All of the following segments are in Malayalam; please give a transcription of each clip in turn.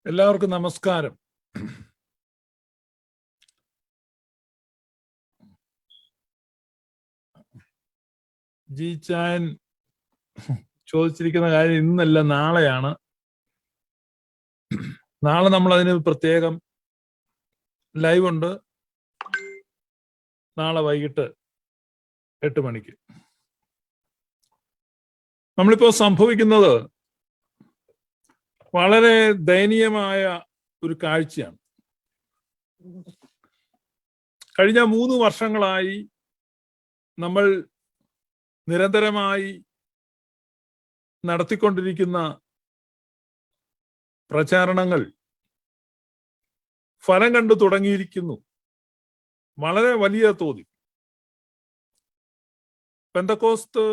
എല്ലാവർക്കും നമസ്കാരം. ജീച്ചാൻ ചോദിച്ചിരിക്കുന്ന കാര്യം ഇന്നല്ല, നാളെയാണ്. നാളെ നമ്മൾ അതിന് പ്രത്യേകം ലൈവ് ഉണ്ട്. നാളെ വൈകിട്ട് 8 മണിക്ക്. നമ്മളിപ്പോ സംഭവിക്കുന്നത് വളരെ ദയനീയമായ ഒരു കാഴ്ചയാണ്. കഴിഞ്ഞ 3 വർഷങ്ങളായി നമ്മൾ നിരന്തരമായി നടത്തിക്കൊണ്ടിരിക്കുന്ന പ്രചാരണങ്ങൾ ഫലം കണ്ടു തുടങ്ങിയിരിക്കുന്നു. വളരെ വലിയ തോതിൽ പെന്തക്കോസ്ത്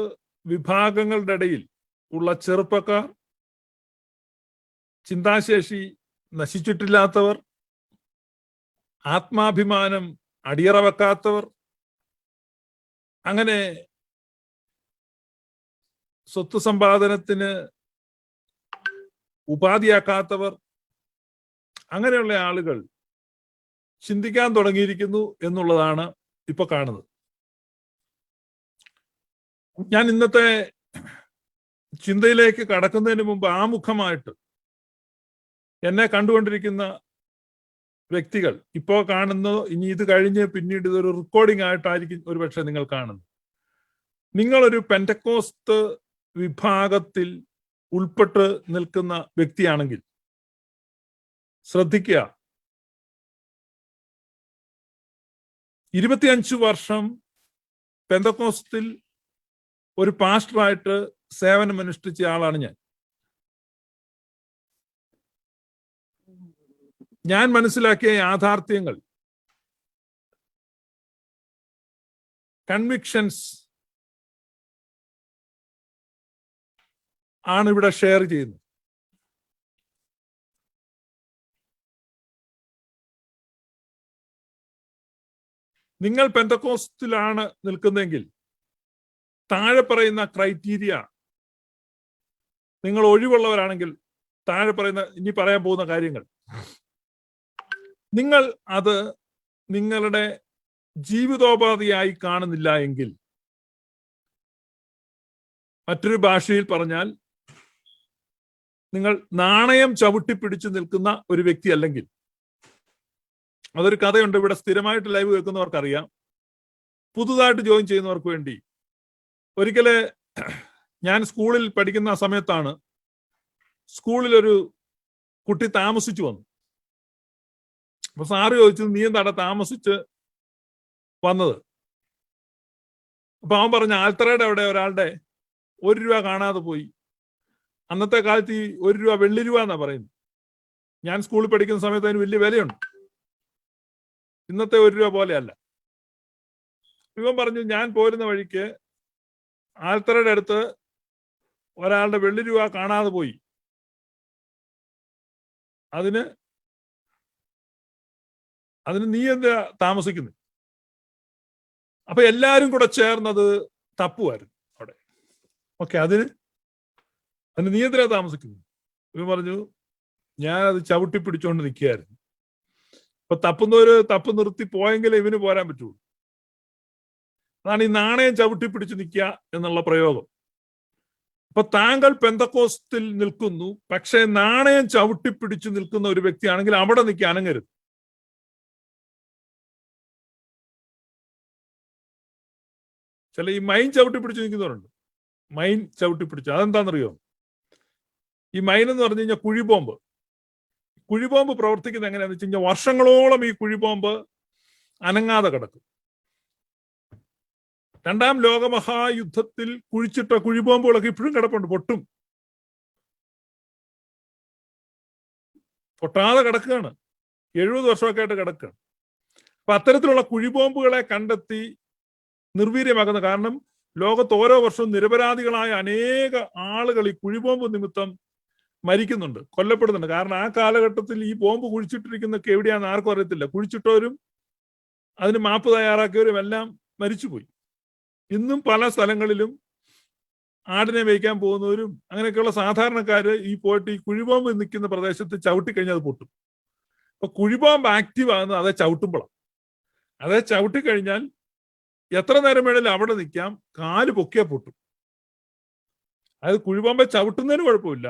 വിഭാഗങ്ങളുടെ ഇടയിൽ ഉള്ള ചെറുപ്പക്കാർ, ചിന്താശേഷി നശിച്ചിട്ടില്ലാത്തവർ, ആത്മാഭിമാനം അടിയറ വെക്കാത്തവർ, അങ്ങനെ സ്വത്ത് സമ്പാദനത്തിന് ഉപാധിയാക്കാത്തവർ, അങ്ങനെയുള്ള ആളുകൾ ചിന്തിക്കാൻ തുടങ്ങിയിരിക്കുന്നു എന്നുള്ളതാണ് ഇപ്പൊ കാണുന്നത്. ഞാൻ ഇന്നത്തെ ചിന്തയിലേക്ക് കടക്കുന്നതിന് മുമ്പ് ആമുഖമായിട്ട് എന്നെ കണ്ടുകൊണ്ടിരിക്കുന്ന വ്യക്തികൾ, ഇപ്പോൾ കാണുന്നത്, ഇനി ഇത് കഴിഞ്ഞ് പിന്നീട് ഇതൊരു റെക്കോർഡിംഗ് ആയിട്ടായിരിക്കും ഒരുപക്ഷെ നിങ്ങൾ കാണുന്നത്. നിങ്ങളൊരു പെന്തക്കോസ്ത് വിഭാഗത്തിൽ ഉൾപ്പെട്ട് നിൽക്കുന്ന വ്യക്തിയാണെങ്കിൽ ശ്രദ്ധിക്കുക. 25 വർഷം പെന്തക്കോസ്തിൽ ഒരു പാസ്റ്ററായിട്ട് സേവനമനുഷ്ഠിച്ച ആളാണ് ഞാൻ. ഞാൻ മനസ്സിലാക്കിയ യാഥാർത്ഥ്യങ്ങൾ, കൺവിക്ഷൻസ് ആണ് ഇവിടെ ഷെയർ ചെയ്യുന്നത്. നിങ്ങൾ പെന്തക്കോസ്തിലാണ് നിൽക്കുന്നതെങ്കിൽ താഴെ പറയുന്ന ക്രൈറ്റീരിയ നിങ്ങൾ ഒഴിവുള്ളവരാണെങ്കിൽ, താഴെ പറയുന്ന ഇനി പറയാൻ പോകുന്ന കാര്യങ്ങൾ നിങ്ങൾ അത് നിങ്ങളുടെ ജീവിതോപാധിയായി കാണുന്നില്ല എങ്കിൽ, മറ്റൊരു ഭാഷയിൽ പറഞ്ഞാൽ നിങ്ങൾ നാണയം ചവിട്ടിപ്പിടിച്ചു നിൽക്കുന്ന ഒരു വ്യക്തി അല്ലെങ്കിൽ, അതൊരു കഥയുണ്ട്. ഇവിടെ സ്ഥിരമായിട്ട് ലൈവ് കേൾക്കുന്നവർക്കറിയാം. പുതുതായിട്ട് ജോയിൻ ചെയ്യുന്നവർക്ക് വേണ്ടി, ഒരിക്കല് ഞാൻ സ്കൂളിൽ പഠിക്കുന്ന സമയത്താണ് സ്കൂളിൽ ഒരു കുട്ടി താമസിച്ചു വന്നു. അപ്പൊ സാറ് ചോദിച്ചു, നീ എന്താണ് താമസിച്ച് വന്നത്? അപ്പൊ അവൻ പറഞ്ഞു, ആൽത്തറയുടെ അവിടെ ഒരാളുടെ 1 രൂപ കാണാതെ പോയി. അന്നത്തെ കാലത്ത് ഈ 1 രൂപ വെള്ളി രൂപ എന്നാ പറയുന്നത്. ഞാൻ സ്കൂളിൽ പഠിക്കുന്ന സമയത്ത് അതിന് വലിയ വിലയുണ്ട്. ഇന്നത്തെ 1 രൂപ പോലെയല്ല. ഇവൻ പറഞ്ഞു, ഞാൻ പോരുന്ന വഴിക്ക് ആൽത്തറയുടെ അടുത്ത് ഒരാളുടെ വെള്ളി രൂപ കാണാതെ പോയി. അതിന് നീ എന്താ താമസിക്കുന്നത്? അപ്പൊ എല്ലാരും കൂടെ ചേർന്നത് തപ്പുമായിരുന്നു അവിടെ. ഓക്കെ, അതിന് നീ എന്തിനാ താമസിക്കുന്നത്? ഇവൻ പറഞ്ഞു, ഞാനത് ചവിട്ടി പിടിച്ചോണ്ട് നിൽക്കുകയായിരുന്നു. അപ്പൊ തപ്പുന്നവര് തപ്പ് നിർത്തി പോയെങ്കിലേ ഇവന് പോരാൻ പറ്റുള്ളൂ. അതാണ് ഈ നാണയം ചവിട്ടി പിടിച്ച് നിൽക്കുക എന്നുള്ള പ്രയോഗം. അപ്പൊ താങ്കൾ പെന്തക്കോസ്തിൽ നിൽക്കുന്നു, പക്ഷെ നാണയം ചവിട്ടി പിടിച്ചു നിൽക്കുന്ന ഒരു വ്യക്തിയാണെങ്കിൽ അവിടെ നിൽക്കുക, അനങ്ങരുത്. ചില ഈ മൈൻ ചവിട്ടി പിടിച്ച് നിൽക്കുന്നവരുണ്ട്. മൈൻ ചവിട്ടി പിടിച്ച്, അതെന്താണെന്നറിയോ? ഈ മൈൻ എന്ന് പറഞ്ഞു കഴിഞ്ഞാൽ കുഴിബോംബ്. കുഴിബോംബ് പ്രവർത്തിക്കുന്നത് എങ്ങനെയാണെന്ന് വെച്ച് കഴിഞ്ഞാൽ, വർഷങ്ങളോളം ഈ കുഴിബോംബ് അനങ്ങാതെ കിടക്കും. 2ാം ലോകമഹായുദ്ധത്തിൽ കുഴിച്ചിട്ട കുഴിബോംബുകളൊക്കെ ഇപ്പോഴും കിടപ്പുണ്ട്. പൊട്ടാതെ കിടക്കുകയാണ്. 70 വർഷമൊക്കെ ആയിട്ട് കിടക്കുകയാണ്. അപ്പൊ അത്തരത്തിലുള്ള കുഴിബോംബുകളെ കണ്ടെത്തി നിർവീര്യമാക്കുന്ന, കാരണം ലോകത്ത് ഓരോ വർഷവും നിരപരാധികളായ അനേക ആളുകൾ ഈ കുഴിബോംബ് നിമിത്തം മരിക്കുന്നുണ്ട്, കൊല്ലപ്പെടുന്നുണ്ട്. കാരണം ആ കാലഘട്ടത്തിൽ ഈ ബോംബ് കുഴിച്ചിട്ടിരിക്കുന്നൊക്കെ എവിടെയാണെന്ന് ആർക്കും അറിയത്തില്ല. കുഴിച്ചിട്ടവരും അതിന് മാപ്പ് തയ്യാറാക്കിയവരും എല്ലാം മരിച്ചുപോയി. ഇന്നും പല സ്ഥലങ്ങളിലും ആടിനെ മേയ്ക്കാൻ പോകുന്നവരും അങ്ങനെയൊക്കെയുള്ള സാധാരണക്കാര് ഈ പോയിട്ട് ഈ കുഴിബോംബ് നിൽക്കുന്ന പ്രദേശത്ത് ചവിട്ടിക്കഴിഞ്ഞാൽ അത് പൊട്ടും. അപ്പൊ കുഴിബോംബ് ആക്റ്റീവ് ആകുന്നത് അതേ ചവിട്ടുമ്പോഴാണ്. അതേ ചവിട്ടിക്കഴിഞ്ഞാൽ എത്ര നേരം വേണേലും അവിടെ നിൽക്കാം, കാല് പൊക്കിയാൽ പൊട്ടും. അതായത് കുഴിബോംബെ ചവിട്ടുന്നതിന് കുഴപ്പമില്ല,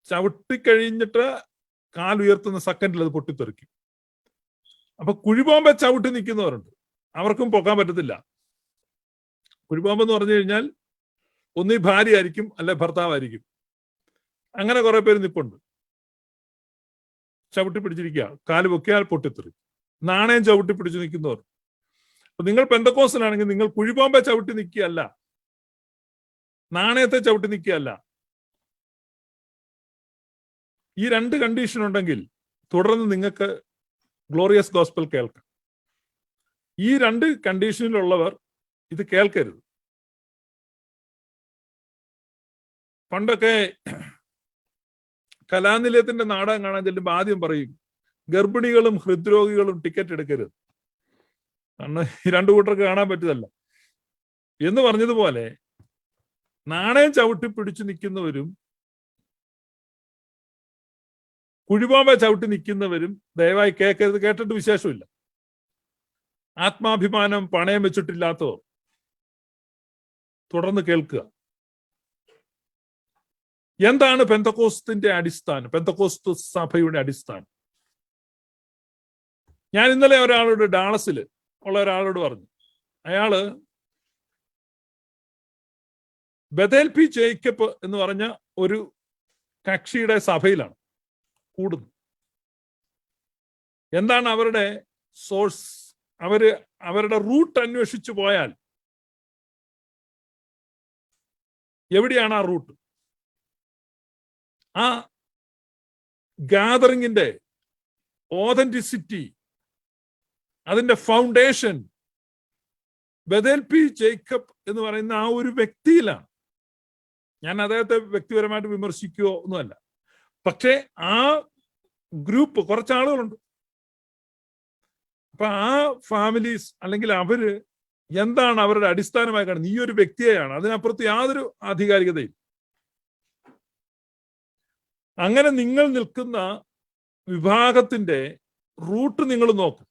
ചവിട്ടിക്കഴിഞ്ഞിട്ട് കാലുയർത്തുന്ന സെക്കൻഡിൽ അത് പൊട്ടിത്തെറിക്കും. അപ്പൊ കുഴിബോംബെ ചവിട്ടി നിൽക്കുന്നവരുണ്ട്, അവർക്കും പൊക്കാൻ പറ്റത്തില്ല. കുഴിബോംബ് എന്ന് പറഞ്ഞു കഴിഞ്ഞാൽ ഒന്നീ ഭാര്യ ആയിരിക്കും, അല്ലെ ഭർത്താവായിരിക്കും. അങ്ങനെ കുറെ പേര് നിപ്പുണ്ട്. ചവിട്ടി പിടിച്ചിരിക്കുക, കാല് പൊക്കിയാൽ പൊട്ടിത്തെറിക്കും. നാണയം ചവിട്ടി പിടിച്ചു നിൽക്കുന്നവർ. അപ്പൊ നിങ്ങൾ പെന്തക്കോസ്തലാണെങ്കിൽ നിങ്ങൾ കുഴിബോംബെ ചവിട്ടി നിൽക്കുകയല്ല, നാണയത്തെ ചവിട്ടി നിൽക്കുകയല്ല. ഈ രണ്ട് കണ്ടീഷൻ ഉണ്ടെങ്കിൽ തുടർന്ന് നിങ്ങൾക്ക് ഗ്ലോറിയസ് ഗോസ്പൽ കേൾക്കാം. ഈ രണ്ട് കണ്ടീഷനിലുള്ളവർ ഇത് കേൾക്കരുത്. പണ്ടൊക്കെ കലാനിലയത്തിന്റെ നാടകം കാണാൻ ചെല്ലുമ്പോൾ ആദ്യം പറയും ഗർഭിണികളും ഹൃദ്രോഗികളും ടിക്കറ്റ് എടുക്കരുത്, കാരണം ഈ രണ്ടു കൂട്ടർക്ക് കാണാൻ പറ്റതല്ല എന്ന് പറഞ്ഞതുപോലെ നാണയം ചവിട്ടി പിടിച്ചു നിൽക്കുന്നവരും കുഴിബോംബെ ചവിട്ടി നിൽക്കുന്നവരും ദയവായി കേൾക്കരുത്. കേട്ടിട്ട് വിശേഷമില്ല. ആത്മാഭിമാനം പണയം വെച്ചിട്ടില്ലാത്തവർ തുടർന്ന് കേൾക്കുക. എന്താണ് പെന്തക്കോസ്തിന്റെ അടിസ്ഥാനം, പെന്തക്കോസ്ത് സഭയുടെ അടിസ്ഥാനം? ഞാൻ ഇന്നലെ ഒരാളോട്, ഡാളസിൽ ഉള്ള ഒരാളോട് പറഞ്ഞു. അയാള് ബഥേൽ പി ജേക്കബ് എന്ന് പറഞ്ഞ ഒരു കക്ഷിയുടെ സഭയിലാണ് കൂടുന്നു. എന്താണ് അവരുടെ സോഴ്സ്? അവരുടെ റൂട്ട് അന്വേഷിച്ചു പോയാൽ എവിടെയാണ് ആ റൂട്ട്? ആ ഗാദറിങ്ങിന്റെ ഓതന്റിസിറ്റി, അതിന്റെ ഫൗണ്ടേഷൻ ബഥേൽ പി ജേക്കബ് എന്ന് പറയുന്ന ആ ഒരു വ്യക്തിയിലാണ്. ഞാൻ അദ്ദേഹത്തെ വ്യക്തിപരമായിട്ട് വിമർശിക്കുകയോ ഒന്നുമല്ല. പക്ഷേ ആ ഗ്രൂപ്പ് കുറച്ച് ആളുകളുണ്ട്. അപ്പൊ ആ ഫാമിലീസ് അല്ലെങ്കിൽ അവര് എന്താണ് അവരുടെ അടിസ്ഥാനമായി കാണുന്നത്? ഈ ഒരു വ്യക്തിയെയാണ്, അതിനപ്പുറത്ത് യാതൊരു ആധികാരികതയും. അങ്ങനെ നിങ്ങൾ നിൽക്കുന്ന വിഭാഗത്തിന്റെ റൂട്ട് നിങ്ങൾ നോക്കും.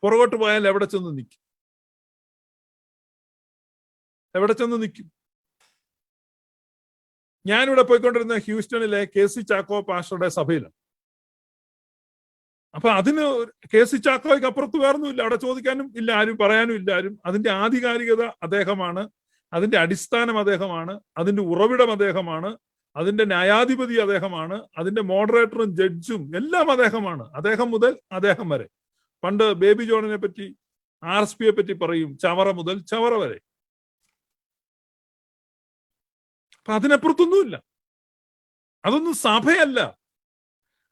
പുറകോട്ട് പോയാൽ എവിടെ ചെന്ന് നിൽക്കും? എവിടെ ചെന്ന് നിൽക്കും? ഞാനിവിടെ പോയിക്കൊണ്ടിരുന്ന ഹ്യൂസ്റ്റണിലെ KC ചാക്കോ പാസ്റ്ററുടെ സഭയിലാണ്. അപ്പൊ അതിന് KC ചാക്കോയ്ക്ക് അപ്പുറത്ത് വേറൊന്നുമില്ല. അവിടെ ചോദിക്കാനും ഇല്ല ആരും, പറയാനും ഇല്ല ആരും. അതിന്റെ ആധികാരികത അദ്ദേഹമാണ്, അതിന്റെ അടിസ്ഥാനം അദ്ദേഹമാണ്, അതിന്റെ ഉറവിടം അദ്ദേഹമാണ്, അതിന്റെ ന്യായാധിപതി അദ്ദേഹമാണ്, അതിന്റെ മോഡറേറ്ററും ജഡ്ജും എല്ലാം അദ്ദേഹമാണ്. അദ്ദേഹം മുതൽ അദ്ദേഹം വരെ. പണ്ട് ബേബി ജോണിനെ പറ്റി, RSPയെ പറ്റി പറയും, ചവറ മുതൽ ചവറ വരെ. അപ്പൊ അതിനപ്പുറത്തൊന്നുമില്ല. അതൊന്നും സഭയല്ല,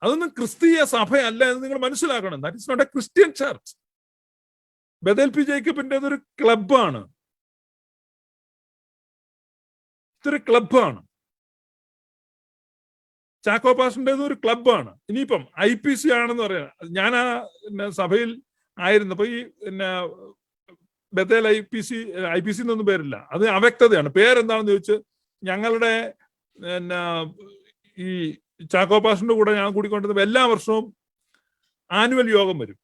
അതൊന്നും ക്രിസ്തീയ സഭയല്ല എന്ന് നിങ്ങൾ മനസ്സിലാക്കണം. That is not a Christian church. Bethel P ജേക്കബിന്റെ അതൊരു ക്ലബാണ്, ഇതൊരു ക്ലബാണ്. ചാക്കോ പാസ്റ്ററിന്റെ ഒരു ക്ലബാണ്. ഇനിയിപ്പം IPC ആണെന്ന് പറയാം. ഞാൻ ആ സഭയിൽ ആയിരുന്നപ്പോ ഈ ബഥേൽ IPC എന്നൊന്നും പേരില്ല, അത് അവ്യക്തതയാണ്. പേരെന്താണെന്ന് ചോദിച്ച് ഞങ്ങളുടെ ഈ ചാക്കോ പാസ്റ്ററിന്റെ കൂടെ ഞാൻ കൂടിക്കൊണ്ടിരുന്നപ്പോൾ എല്ലാ വർഷവും ആനുവൽ യോഗം വരും.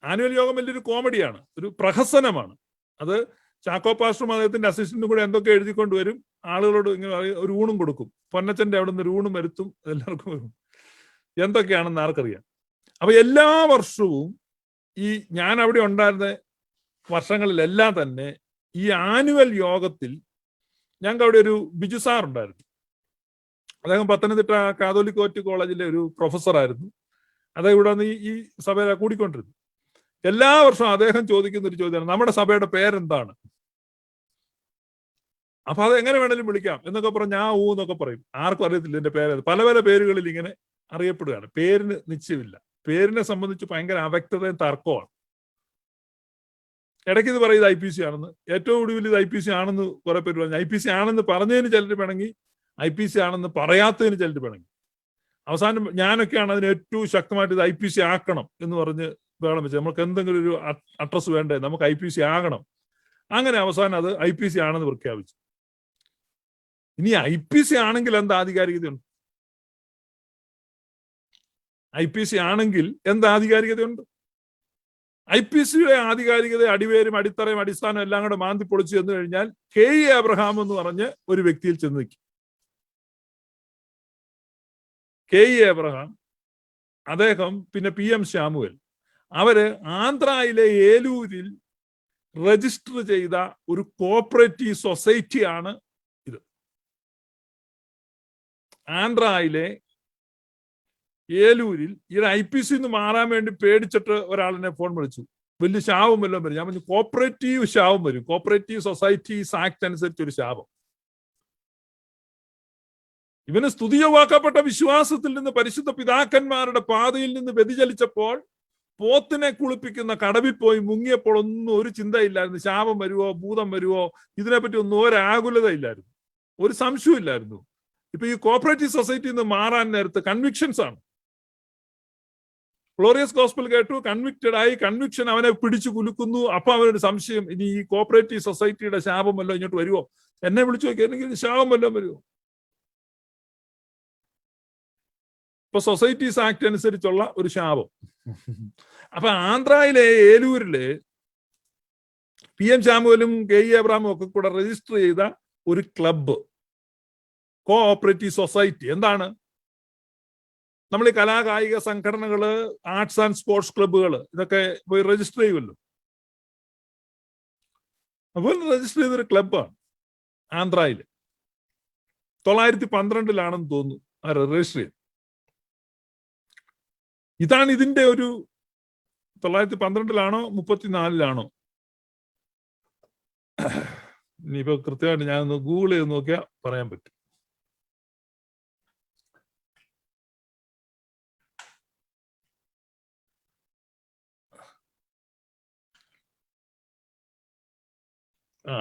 ആനുവൽ യോഗം വലിയൊരു കോമഡിയാണ്, ഒരു പ്രഹസനമാണ്. അത് ചാക്കോ പാസ്റ്ററും അദ്ദേഹത്തിന്റെ അസിസ്റ്റന്റും കൂടെ എന്തൊക്കെ എഴുതിക്കൊണ്ട് വരും, ആളുകളോട് ഇങ്ങനെ ഒരു ഊണും കൊടുക്കും. പൊന്നച്ചന്റെ അവിടെ നിന്ന് ഒരു ഊണും വരുത്തും, എല്ലാവർക്കും വരും. എന്തൊക്കെയാണെന്ന് ആർക്കറിയാം. അപ്പൊ എല്ലാ വർഷവും ഈ ഞാൻ അവിടെ ഉണ്ടായിരുന്ന വർഷങ്ങളിലെല്ലാം തന്നെ ഈ ആനുവൽ യോഗത്തിൽ ഞങ്ങൾക്ക് അവിടെ ഒരു ബിജു സാർ ഉണ്ടായിരുന്നു. അദ്ദേഹം പത്തനംതിട്ട കാതോലിക് കോളേജിലെ ഒരു പ്രൊഫസറായിരുന്നു. അദ്ദേഹം ഇവിടെ വന്ന് ഈ സഭയിൽ കൂടിക്കൊണ്ടിരുന്നു. എല്ലാ വർഷവും അദ്ദേഹം ചോദിക്കുന്ന ഒരു ചോദ്യമാണ്, നമ്മുടെ സഭയുടെ പേരെന്താണ്? അപ്പൊ അത് എങ്ങനെ വേണേലും വിളിക്കാം എന്നൊക്കെ പറഞ്ഞ് ഞാൻ എന്നൊക്കെ പറയും. ആർക്കും അറിയത്തില്ല എന്റെ പേര്. പല പല പേരുകളിൽ ഇങ്ങനെ അറിയപ്പെടുകയാണ്. പേരിന് നിശ്ചയമില്ല. പേരിനെ സംബന്ധിച്ച് ഭയങ്കര അവ്യക്തതയും തർക്കമാണ്. ഇടയ്ക്ക് ഇത് പറയും ഇത് IPC ആണെന്ന്, ഏറ്റവും ഒടുവിൽ ഇത് IPC ആണെന്ന് കുറെ പേര് പറഞ്ഞു. IPC ആണെന്ന് പറഞ്ഞതിന് ചിലർ വേണമെങ്കിൽ, IPC ആണെന്ന് പറയാത്തതിന് ചിലർ വേണമെങ്കിൽ. അവസാനം ഞാനൊക്കെയാണ് അതിന് ഏറ്റവും ശക്തമായിട്ട് ഇത് IPC ആക്കണം എന്ന് പറഞ്ഞ് വേണം വെച്ചാൽ നമുക്ക് എന്തെങ്കിലും ഒരു അഡ്രസ് വേണ്ടേ, നമുക്ക് IPC ആകണം. അങ്ങനെ അവസാനം അത് IPC ആണെന്ന് പ്രഖ്യാപിച്ചു. ഇനി IPC ആണെങ്കിൽ എന്താ ആധികാരികതയുണ്ട്? IPC ആണെങ്കിൽ എന്താ ആധികാരികതയുണ്ട്? IPCയുടെ ആധികാരികത അടിവേരും അടിത്തറയും അടിസ്ഥാനം എല്ലാം കൂടെ മാന്തി പൊളിച്ചു ചെന്ന് കഴിഞ്ഞാൽ KE അബ്രഹാം എന്ന് പറഞ്ഞ് ഒരു വ്യക്തിയിൽ ചെന്ന് നിൽക്കും. KE അബ്രഹാം, അദ്ദേഹം, പിന്നെ PM ശാമുവൽ, അവര് ആന്ധ്രയിലെ ഏലൂരിൽ രജിസ്റ്റർ ചെയ്ത ഒരു കോപ്പറേറ്റീവ് സൊസൈറ്റിയാണ് ഇത്. ആന്ധ്രയിലെ ഏലൂരിൽ ഇത് IPC മാറാൻ വേണ്ടി പേടിച്ചിട്ട് ഒരാളിനെ ഫോൺ വിളിച്ചു. വലിയ ശാപം വല്ലതും വരും. ഞാൻ പറഞ്ഞു കോപ്പറേറ്റീവ് ശാപം വരും. കോപ്പറേറ്റീവ് സൊസൈറ്റീസ് ആക്ട് അനുസരിച്ച് ഒരു ശാപം. ഇവന് സ്തുതിയോവാക്കപ്പെട്ട വിശ്വാസത്തിൽ നിന്ന് പരിശുദ്ധ പിതാക്കന്മാരുടെ പാതയിൽ നിന്ന് വ്യതിചലിച്ചപ്പോൾ പോത്തിനെ കുളിപ്പിക്കുന്ന കടവിൽ പോയി മുങ്ങിയപ്പോൾ ഒന്നും ഒരു ചിന്തയില്ലായിരുന്നു. ശാപം വരുവോ ഭൂതം വരുവോ ഇതിനെപ്പറ്റി ഒന്നും ഒരാകുലത ഇല്ലായിരുന്നു, ഒരു സംശയവും ഇല്ലായിരുന്നു. ഇപ്പൊ ഈ കോപ്പറേറ്റീവ് സൊസൈറ്റിയിൽ നിന്ന് മാറാൻ നേരത്ത് കൺവിക്ഷൻസ് ആണ്. ഗ്ലോറിയസ് ഗോസ്പൽ കേട്ടു, കൺവിക്റ്റഡ് ആയി, കൺവിക്ഷൻ അവനെ പിടിച്ചു കുലുക്കുന്നു. അപ്പൊ അവനൊരു സംശയം, ഇനി ഈ കോപ്പറേറ്റീവ് സൊസൈറ്റിയുടെ ശാപം വല്ലതും ഇങ്ങോട്ട് വരുമോ? എന്നെ വിളിച്ചു നോക്കിയെങ്കിൽ ശാപം വല്ലതും വരുമോ? ഇപ്പൊ സൊസൈറ്റീസ് ആക്ട് അനുസരിച്ചുള്ള ഒരു ശാപം. അപ്പൊ ആന്ധ്രയിലെ ഏലൂരില് PM ശാമുവലും KE അബ്രഹാമും ഒക്കെ കൂടെ രജിസ്റ്റർ ചെയ്ത ഒരു ക്ലബ്ബ്, കോഓപ്പറേറ്റീവ് സൊസൈറ്റി. എന്താണ്? നമ്മൾ ഈ കലാകായിക സംഘടനകള്, ആർട്സ് ആൻഡ് സ്പോർട്സ് ക്ലബ്ബുകൾ, ഇതൊക്കെ പോയി രജിസ്റ്റർ ചെയ്യുമല്ലോ. അപ്പോൾ രജിസ്റ്റർ ചെയ്തൊരു ക്ലബ്ബാണ് ആന്ധ്രയിൽ. 912 തോന്നുന്നു രജിസ്റ്റർ ചെയ്ത്. ഇതാണ് ഇതിന്റെ ഒരു 912 34 ഇനിയിപ്പോ കൃത്യമായിട്ട് ഞാനൊന്ന് ഗൂഗിൾ ചെയ്ത് നോക്കിയാൽ പറയാൻ പറ്റും.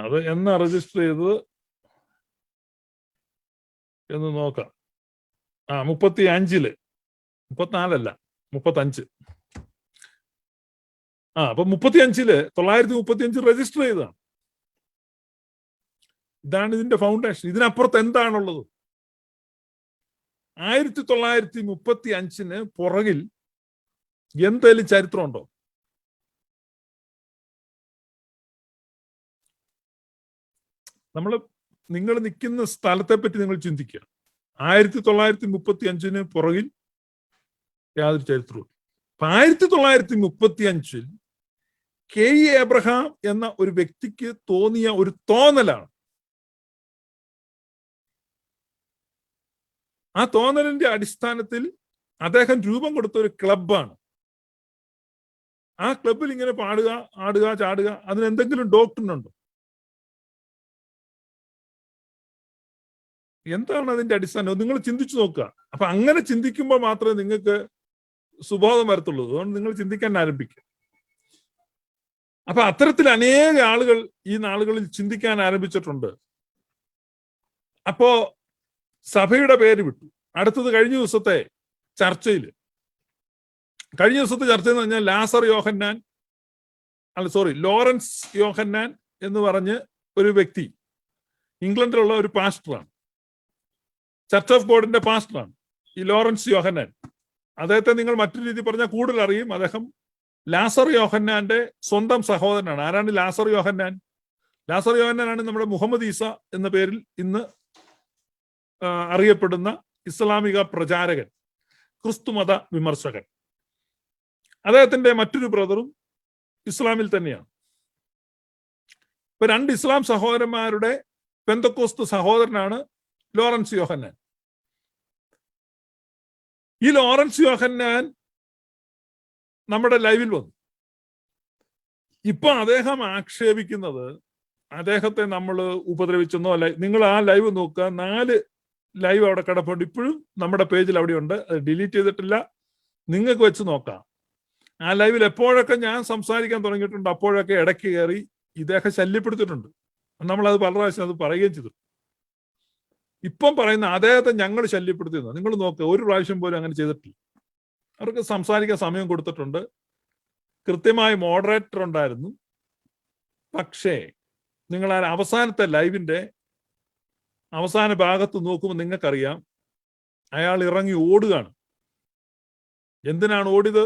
അത് എന്നാ രജിസ്റ്റർ ചെയ്തത് എന്ന് നോക്കാം. 35 34 35. അപ്പൊ 35 935 രജിസ്റ്റർ ചെയ്തതാണ്. ഇതാണ് ഇതിന്റെ ഫൗണ്ടേഷൻ. ഇതിനപ്പുറത്ത് എന്താണുള്ളത്? 1935 പുറകിൽ എന്തെങ്കിലും ചരിത്രമുണ്ടോ? നിങ്ങൾ നിൽക്കുന്ന സ്ഥലത്തെ പറ്റി നിങ്ങൾ ചിന്തിക്കുക. 1935 പുറകിൽ യാതൊരു ചരിത്രവും. 1935 KE അബ്രഹാം എന്ന ഒരു വ്യക്തിക്ക് തോന്നിയ ഒരു തോന്നലാണ്. ആ തോന്നലിന്റെ അടിസ്ഥാനത്തിൽ അദ്ദേഹം രൂപം കൊടുത്ത ഒരു ക്ലബ്ബാണ്. ആ ക്ലബിൽ ഇങ്ങനെ പാടുക, ആടുക, ചാടുക, അതിനെന്തെങ്കിലും ഡോക്ട്രിൻ ഉണ്ടോ? എന്താണ് അതിന്റെ അടിസ്ഥാനം? നിങ്ങൾ ചിന്തിച്ചു നോക്കുക. അപ്പൊ അങ്ങനെ ചിന്തിക്കുമ്പോൾ മാത്രമേ നിങ്ങൾക്ക് സുബോധം വരത്തുള്ളൂ. അതുകൊണ്ട് നിങ്ങൾ ചിന്തിക്കാൻ ആരംഭിക്കുക. അപ്പൊ അത്തരത്തിൽ അനേക ആളുകൾ ഈ നാളുകളിൽ ചിന്തിക്കാൻ ആരംഭിച്ചിട്ടുണ്ട്. അപ്പോ സഭയുടെ പേര് വിട്ടു. അടുത്തത് കഴിഞ്ഞ ദിവസത്തെ ചർച്ചയിൽ എന്ന് പറഞ്ഞാൽ ലോറൻസ് യോഹന്നാൻ എന്ന് പറഞ്ഞ് ഒരു വ്യക്തി, ഇംഗ്ലണ്ടിലുള്ള ഒരു പാസ്റ്ററാണ്, ചർച്ച് ഓഫ് ഗോഡിന്റെ പാസ്റ്ററാണ് ഈ ലോറൻസ് യോഹന്നാൻ. അദ്ദേഹത്തെ നിങ്ങൾ മറ്റൊരു രീതി പറഞ്ഞാൽ കൂടുതൽ അറിയും. അദ്ദേഹം ലാസർ യോഹന്നാന്റെ സ്വന്തം സഹോദരനാണ്. ആരാണ് ലാസർ യോഹന്നാൻ? ലാസർ യോഹന്നാനാണ് നമ്മുടെ മുഹമ്മദ് ഈസ എന്ന പേരിൽ ഇന്ന് അറിയപ്പെടുന്ന ഇസ്ലാമിക പ്രചാരകൻ, ക്രിസ്തുമത വിമർശകൻ. അദ്ദേഹത്തിന്റെ മറ്റൊരു ബ്രദറും ഇസ്ലാമിൽ തന്നെയാണ്. ഇപ്പൊ 2 ഇസ്ലാം സഹോദരന്മാരുടെ പെന്തക്കോസ്ത് സഹോദരനാണ് ലോറൻസ് യോഹന്നാൻ. ഈ ലോറൻസ് യോഹന്നാൻ നമ്മുടെ ലൈവിൽ വന്നു. ഇപ്പൊ അദ്ദേഹം ആക്ഷേപിക്കുന്നത് അദ്ദേഹത്തെ നമ്മൾ ഉപദ്രവിച്ചെന്നോ അല്ല. നിങ്ങൾ ആ ലൈവ് നോക്കുക. 4 ലൈവ് അവിടെ കിടപ്പുണ്ട്. ഇപ്പോഴും നമ്മുടെ പേജിൽ അവിടെയുണ്ട്. അത് ഡിലീറ്റ് ചെയ്തിട്ടില്ല. നിങ്ങൾക്ക് വെച്ച് നോക്കാം. ആ ലൈവിൽ എപ്പോഴൊക്കെ ഞാൻ സംസാരിക്കാൻ തുടങ്ങിയിട്ടുണ്ട് അപ്പോഴൊക്കെ ഇടയ്ക്ക് കയറി ഇദ്ദേഹം ശല്യപ്പെടുത്തിയിട്ടുണ്ട്. നമ്മളത് പല പ്രാവശ്യം അത് പറയുകയും ചെയ്തു. ഇപ്പം പറയുന്ന അദ്ദേഹത്തെ ഞങ്ങൾ ശല്യപ്പെടുത്തിയെന്ന് നിങ്ങൾ നോക്കുക. ഒരു പ്രാവശ്യം പോലും അങ്ങനെ ചെയ്തിട്ടില്ല. അവർക്ക് സംസാരിക്കാൻ സമയം കൊടുത്തിട്ടുണ്ട്. കൃത്യമായി മോഡറേറ്റർ ഉണ്ടായിരുന്നു. പക്ഷേ നിങ്ങൾ ആ അവസാനത്തെ ലൈവിന്റെ അവസാന ഭാഗത്ത് നോക്കുമ്പോൾ നിങ്ങൾക്കറിയാം അയാൾ ഇറങ്ങി ഓടുകയാണ്. എന്തിനാണ് ഓടിയത്?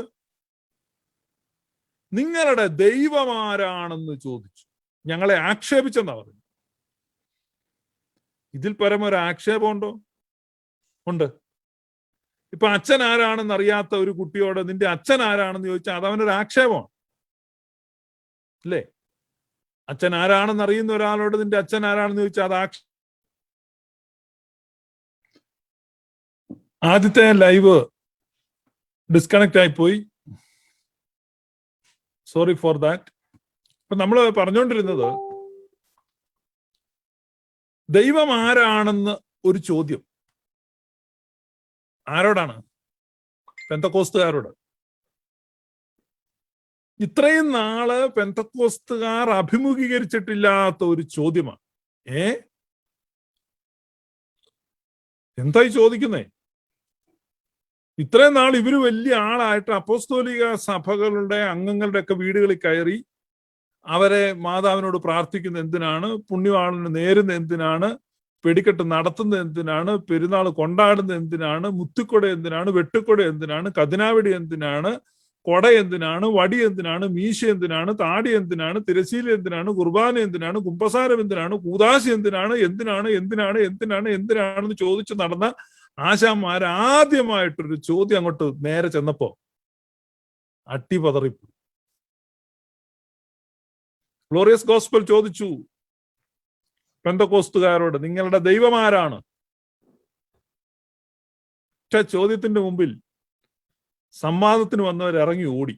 നിങ്ങളുടെ ദൈവമാരാണെന്ന് ചോദിച്ചു. ഞങ്ങളെ ആക്ഷേപിച്ചെന്നാ പറഞ്ഞു. ഇതിൽ പരമൊരു ആക്ഷേപമുണ്ടോ? ഉണ്ട്. ഇപ്പൊ അച്ഛൻ ആരാണെന്ന് അറിയാത്ത ഒരു കുട്ടിയോട് നിന്റെ അച്ഛൻ ആരാണെന്ന് ചോദിച്ചാൽ അത് അവനൊരു ആക്ഷേപമാണ്, അല്ലേ? അച്ഛൻ ആരാണെന്ന് അറിയുന്ന ഒരാളോട് നിന്റെ അച്ഛൻ ആരാണെന്ന് ചോദിച്ചാൽ അത് ആദ്യത്തെ ലൈവ് ഡിസ്കണക്ട് ആയിപ്പോയി. Sorry for that. അപ്പൊ നമ്മൾ പറഞ്ഞുകൊണ്ടിരുന്നത് ദൈവം ആരാണെന്ന് ഒരു ചോദ്യം ആരോടാണ്? പെന്തക്കോസ്തുകാരോട്. ഇത്രയും നാള് പെന്തക്കോസ്തുകാർ അഭിമുഖീകരിച്ചിട്ടില്ലാത്ത ഒരു ചോദ്യമാണ്. എന്തായി ചോദിക്കുന്നേ? ഇത്രയും നാൾ ഇവര് വലിയ ആളായിട്ട് അപ്പോസ്തോലിക സഭകളുടെ അംഗങ്ങളുടെ ഒക്കെ വീടുകളിൽ കയറി അവരെ മാതാവിനോട് പ്രാർത്ഥിക്കുന്ന എന്തിനാണ്? പുണ്യവാളിന് നേരുന്ന എന്തിനാണ്? വെടിക്കെട്ട് നടത്തുന്നത് എന്തിനാണ്? പെരുന്നാൾ കൊണ്ടാടുന്നത് എന്തിനാണ്? മുത്തുക്കൊട എന്തിനാണ്? വെട്ടുക്കൊട എന്തിനാണ്? കതിനാവെടി എന്തിനാണ്? കൊട എന്തിനാണ്? വടി എന്തിനാണ്? മീശ എന്തിനാണ്? താടി എന്തിനാണ്? തിരശീല എന്തിനാണ്? കുർബാന എന്തിനാണ്? കുമ്പസാരം എന്തിനാണ്? കൂദാശ എന്തിനാണ്? എന്തിനാണെന്ന് ചോദിച്ചു നടന്ന ആശാന്മാർ ആദ്യമായിട്ടൊരു ചോദ്യം അങ്ങോട്ട് നേരെ ചെന്നപ്പോ അട്ടിപതറിപ്പോയി. ഗ്ലോറിയസ് ഗോസ്പൽ ചോദിച്ചു പെന്തക്കോസ്തുകാരോട്, നിങ്ങളുടെ ദൈവമാരാണ്? പക്ഷെ ചോദ്യത്തിന്റെ മുമ്പിൽ സംവാദത്തിന് വന്നവർ ഇറങ്ങി ഓടി.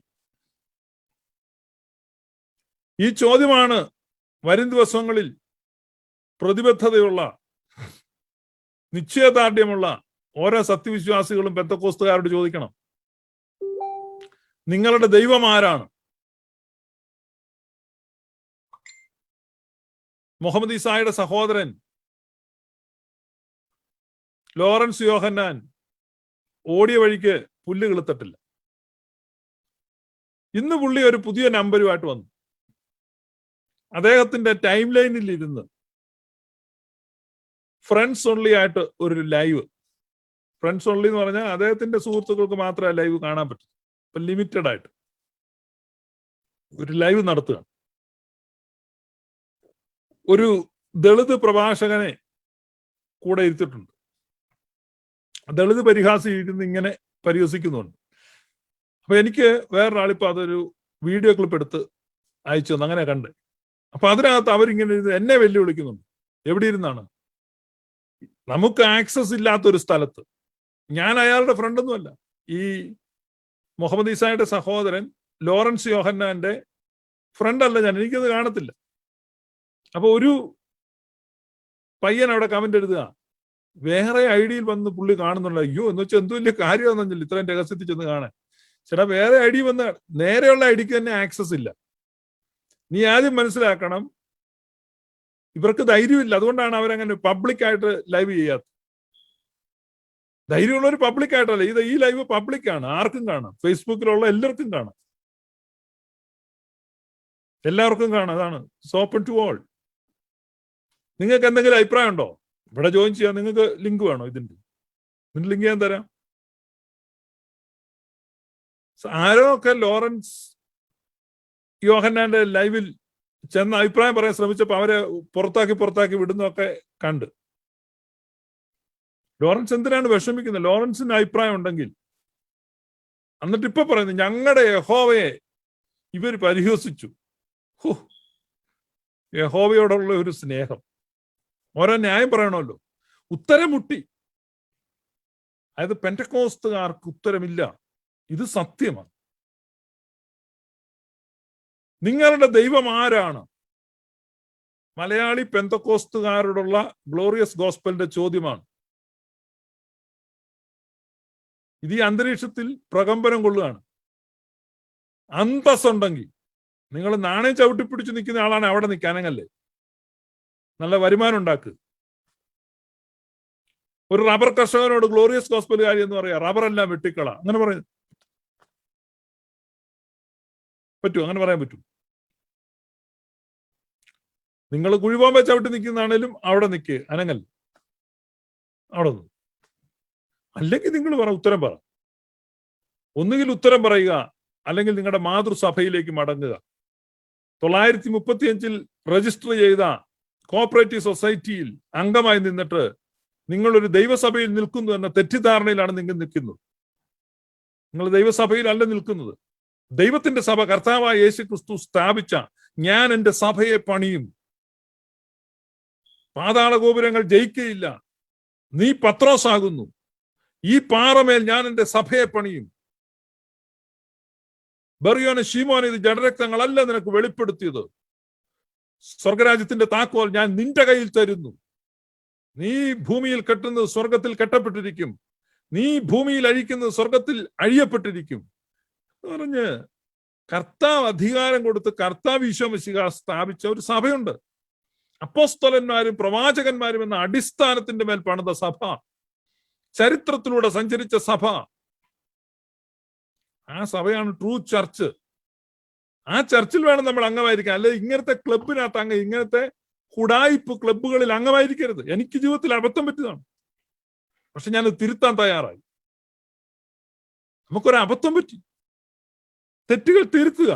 ഈ ചോദ്യമാണ് വരും ദിവസങ്ങളിൽ പ്രതിബദ്ധതയുള്ള നിശ്ചയദാർഢ്യമുള്ള ഓരോ സത്യവിശ്വാസികളും പെന്തക്കോസ്തുകാരോട് ചോദിക്കണം. നിങ്ങളുടെ ദൈവമാരാണ്? മുഹമ്മദ് ഈസായുടെ സഹോദരൻ ലോറൻസ് യോഹന്നാൻ ഓടിയ വഴിക്ക് പുല്ല് കിളുത്തട്ടില്ല. ഇന്ന് പുള്ളി ഒരു പുതിയ നമ്പരുമായിട്ട് വന്നു. അദ്ദേഹത്തിന്റെ ടൈം ലൈനിൽ ഇരുന്ന് ഫ്രണ്ട്സ് ഓൺലി ആയിട്ട് ഒരു ലൈവ്, ഫ്രണ്ട്സ് ഓൺലി എന്ന് പറഞ്ഞാൽ അദ്ദേഹത്തിന്റെ സുഹൃത്തുക്കൾക്ക് മാത്രമേ ലൈവ് കാണാൻ പറ്റൂ. ഇപ്പൊ ലിമിറ്റഡ് ആയിട്ട് ഒരു ലൈവ് നടത്തുക. ഒരു ദളിത് പ്രഭാഷകനെ കൂടെ ഇരുത്തിയിട്ടുണ്ട്. ദളിത് പരിഹാസി ഇരുന്ന് ഇങ്ങനെ പരിഹസിക്കുന്നുണ്ട്. അപ്പൊ എനിക്ക് വേറൊരാളിപ്പോ അതൊരു വീഡിയോ ക്ലിപ്പ് എടുത്ത് അയച്ചു തന്നു. അങ്ങനെ കണ്ട്. അപ്പൊ അതിനകത്ത് അവരിങ്ങനെ എന്നെ വെല്ലുവിളിക്കുന്നുണ്ട്. എവിടെ ഇരുന്നാണ്? നമുക്ക് ആക്സസ് ഇല്ലാത്തൊരു സ്ഥലത്ത്. ഞാൻ അയാളുടെ ഫ്രണ്ടൊന്നുമല്ല. ഈ മുഹമ്മദ് ഈസായുടെ സഹോദരൻ ലോറൻസ് യോഹന്നാന്റെ ഫ്രണ്ടല്ല ഞാൻ. എനിക്കത് കാണത്തില്ല. അപ്പൊ ഒരു പയ്യൻ അവിടെ കമന്റ് എഴുതുക, വേറെ ഐഡിയിൽ വന്ന് പുള്ളി കാണുന്നുണ്ട്. അയ്യോ എന്ന് വെച്ചാൽ എന്ത് വലിയ കാര്യമാണെന്നില്ല ഇത്രയും രഹസ്യത്തിൽ ചെന്ന് കാണാൻ. ചേട്ടാ, വേറെ ഐഡി വന്ന് നേരെയുള്ള ഐഡിക്ക് തന്നെ ആക്സസ് ഇല്ല. നീ ആദ്യം മനസ്സിലാക്കണം, ഇവർക്ക് ധൈര്യമില്ല. അതുകൊണ്ടാണ് അവരങ്ങനെ പബ്ലിക്കായിട്ട് ലൈവ് ചെയ്യാത്തത്. ധൈര്യമുള്ളവർ പബ്ലിക്കായിട്ടല്ല. ഈ ലൈവ് പബ്ലിക്കാണ്, ആർക്കും കാണാം. ഫേസ്ബുക്കിലുള്ള എല്ലാവർക്കും കാണാം, എല്ലാവർക്കും കാണാം. അതാണ് ഓപ്പൺ ടു ഓൾ. നിങ്ങൾക്ക് എന്തെങ്കിലും അഭിപ്രായം ഉണ്ടോ? ഇവിടെ ജോയിൻ ചെയ്യാം. നിങ്ങൾക്ക് ലിങ്ക് വേണോ? ഇതിന്റെ ലിങ്ക് ഞാൻ തരാം. ആരോ ഒക്കെ ലോറൻസ് യോഹന്നാന്റെ ലൈവിൽ ചെന്ന് അഭിപ്രായം പറയാൻ ശ്രമിച്ചപ്പോ അവരെ പുറത്താക്കി വിടുന്നൊക്കെ കണ്ട്. ലോറൻസ് എന്തിനാണ് വിഷമിക്കുന്നത്? ലോറൻസിന് അഭിപ്രായം ഉണ്ടെങ്കിൽ എന്നിട്ട് ഇപ്പൊ പറയുന്നത് ഞങ്ങളുടെ യഹോവയെ ഇവർ പരിഹസിച്ചു. യഹോവയോടുള്ള ഒരു സ്നേഹം. ഓരോ ന്യായം പറയണമല്ലോ. ഉത്തരം മുട്ടി. അതായത് പെന്തക്കോസ്തുകാർക്ക് ഉത്തരമില്ല. ഇത് സത്യമാണ്. നിങ്ങളുടെ ദൈവം ആരാണ്? മലയാളി പെന്തക്കോസ്തുകാരോടുള്ള ഗ്ലോറിയസ് ഗോസ്പലിന്റെ ചോദ്യമാണ്. ഇത് ഈ അന്തരീക്ഷത്തിൽ പ്രകമ്പനം കൊള്ളുകയാണ്. അന്തസ്സുണ്ടെങ്കിൽ നിങ്ങൾ നാണയം ചവിട്ടിപ്പിടിച്ച് നിൽക്കുന്ന ആളാണ് അവിടെ നിൽക്കാനല്ലേ. നല്ല വരുമാനം ഉണ്ടാക്കുക. ഒരു റബ്ബർ കർഷകനോട് ഗ്ലോറിയസ് ഗോസ്പലുകാരി എന്ന് പറയാ, റബ്ബറെല്ലാം വെട്ടിക്കള, അങ്ങനെ പറയും പറ്റൂ? അങ്ങനെ പറയാൻ പറ്റൂ? നിങ്ങൾ കുഴിബോംബെ ചവിട്ടി നിൽക്കുന്നതാണേലും അവിടെ നിൽക്കുക, അനങ്ങൽ അവിടെ നിന്ന്. അല്ലെങ്കിൽ നിങ്ങൾ ഉത്തരം പറ. ഒന്നുകിൽ ഉത്തരം പറയുക, അല്ലെങ്കിൽ നിങ്ങളുടെ മാതൃസഭയിലേക്ക് മടങ്ങുക. 935 രജിസ്റ്റർ ചെയ്ത കോപ്പറേറ്റീവ് സൊസൈറ്റിയിൽ അംഗമായി നിന്നിട്ട് നിങ്ങളൊരു ദൈവസഭയിൽ നിൽക്കുന്നു എന്ന തെറ്റിദ്ധാരണയിലാണ് നിങ്ങൾ നിൽക്കുന്നത്. നിങ്ങൾ ദൈവസഭയിലല്ല നിൽക്കുന്നത്. ദൈവത്തിന്റെ സഭ കർത്താവായ യേശു ക്രിസ്തു സ്ഥാപിച്ച ഞാൻ എന്റെ സഭയെ പണിയും, പാതാള ഗോപുരങ്ങൾ ജയിക്കുകയില്ല, നീ പത്രോസാകുന്നു, ഈ പാറമേൽ ഞാൻ എന്റെ സഭയെ പണിയും. ബറിയോന് ശീമോന് ഇത് ജഡരക്തങ്ങളല്ല നിനക്ക് വെളിപ്പെടുത്തിയത്, സ്വർഗരാജ്യത്തിന്റെ താക്കോൽ ഞാൻ നിന്റെ കയ്യിൽ തരുന്നു, നീ ഭൂമിയിൽ കെട്ടുന്നത് സ്വർഗത്തിൽ കെട്ടപ്പെട്ടിരിക്കും, നീ ഭൂമിയിൽ അഴിക്കുന്നത് സ്വർഗത്തിൽ അഴിയപ്പെട്ടിരിക്കും പറഞ്ഞ് കർത്താവ് അധികാരം കൊടുത്ത് കർത്താവ് ഈശോ മിശിഹാ സ്ഥാപിച്ച ഒരു സഭയുണ്ട്. അപ്പോസ്തലന്മാരും പ്രവാചകന്മാരും എന്ന അടിസ്ഥാനത്തിന്റെ മേൽ പണിത സഭ, ചരിത്രത്തിലൂടെ സഞ്ചരിച്ച സഭ, ആ സഭയാണ് ട്രൂ ചർച്ച്. ആ ചർച്ചിൽ വേണം നമ്മൾ അംഗമായിരിക്കാൻ. അല്ലെ ഇങ്ങനത്തെ ക്ലബിനകത്ത് ഇങ്ങനത്തെ കുടായിപ്പ് ക്ലബുകളിൽ അംഗമായിരിക്കരുത്. എനിക്ക് ജീവിതത്തിൽ അബദ്ധം പറ്റിയതാണ്, പക്ഷെ ഞാൻ തിരുത്താൻ തയ്യാറായി. നമുക്കൊരു അബദ്ധം പറ്റി, തെറ്റുകൾ തിരുത്തുക.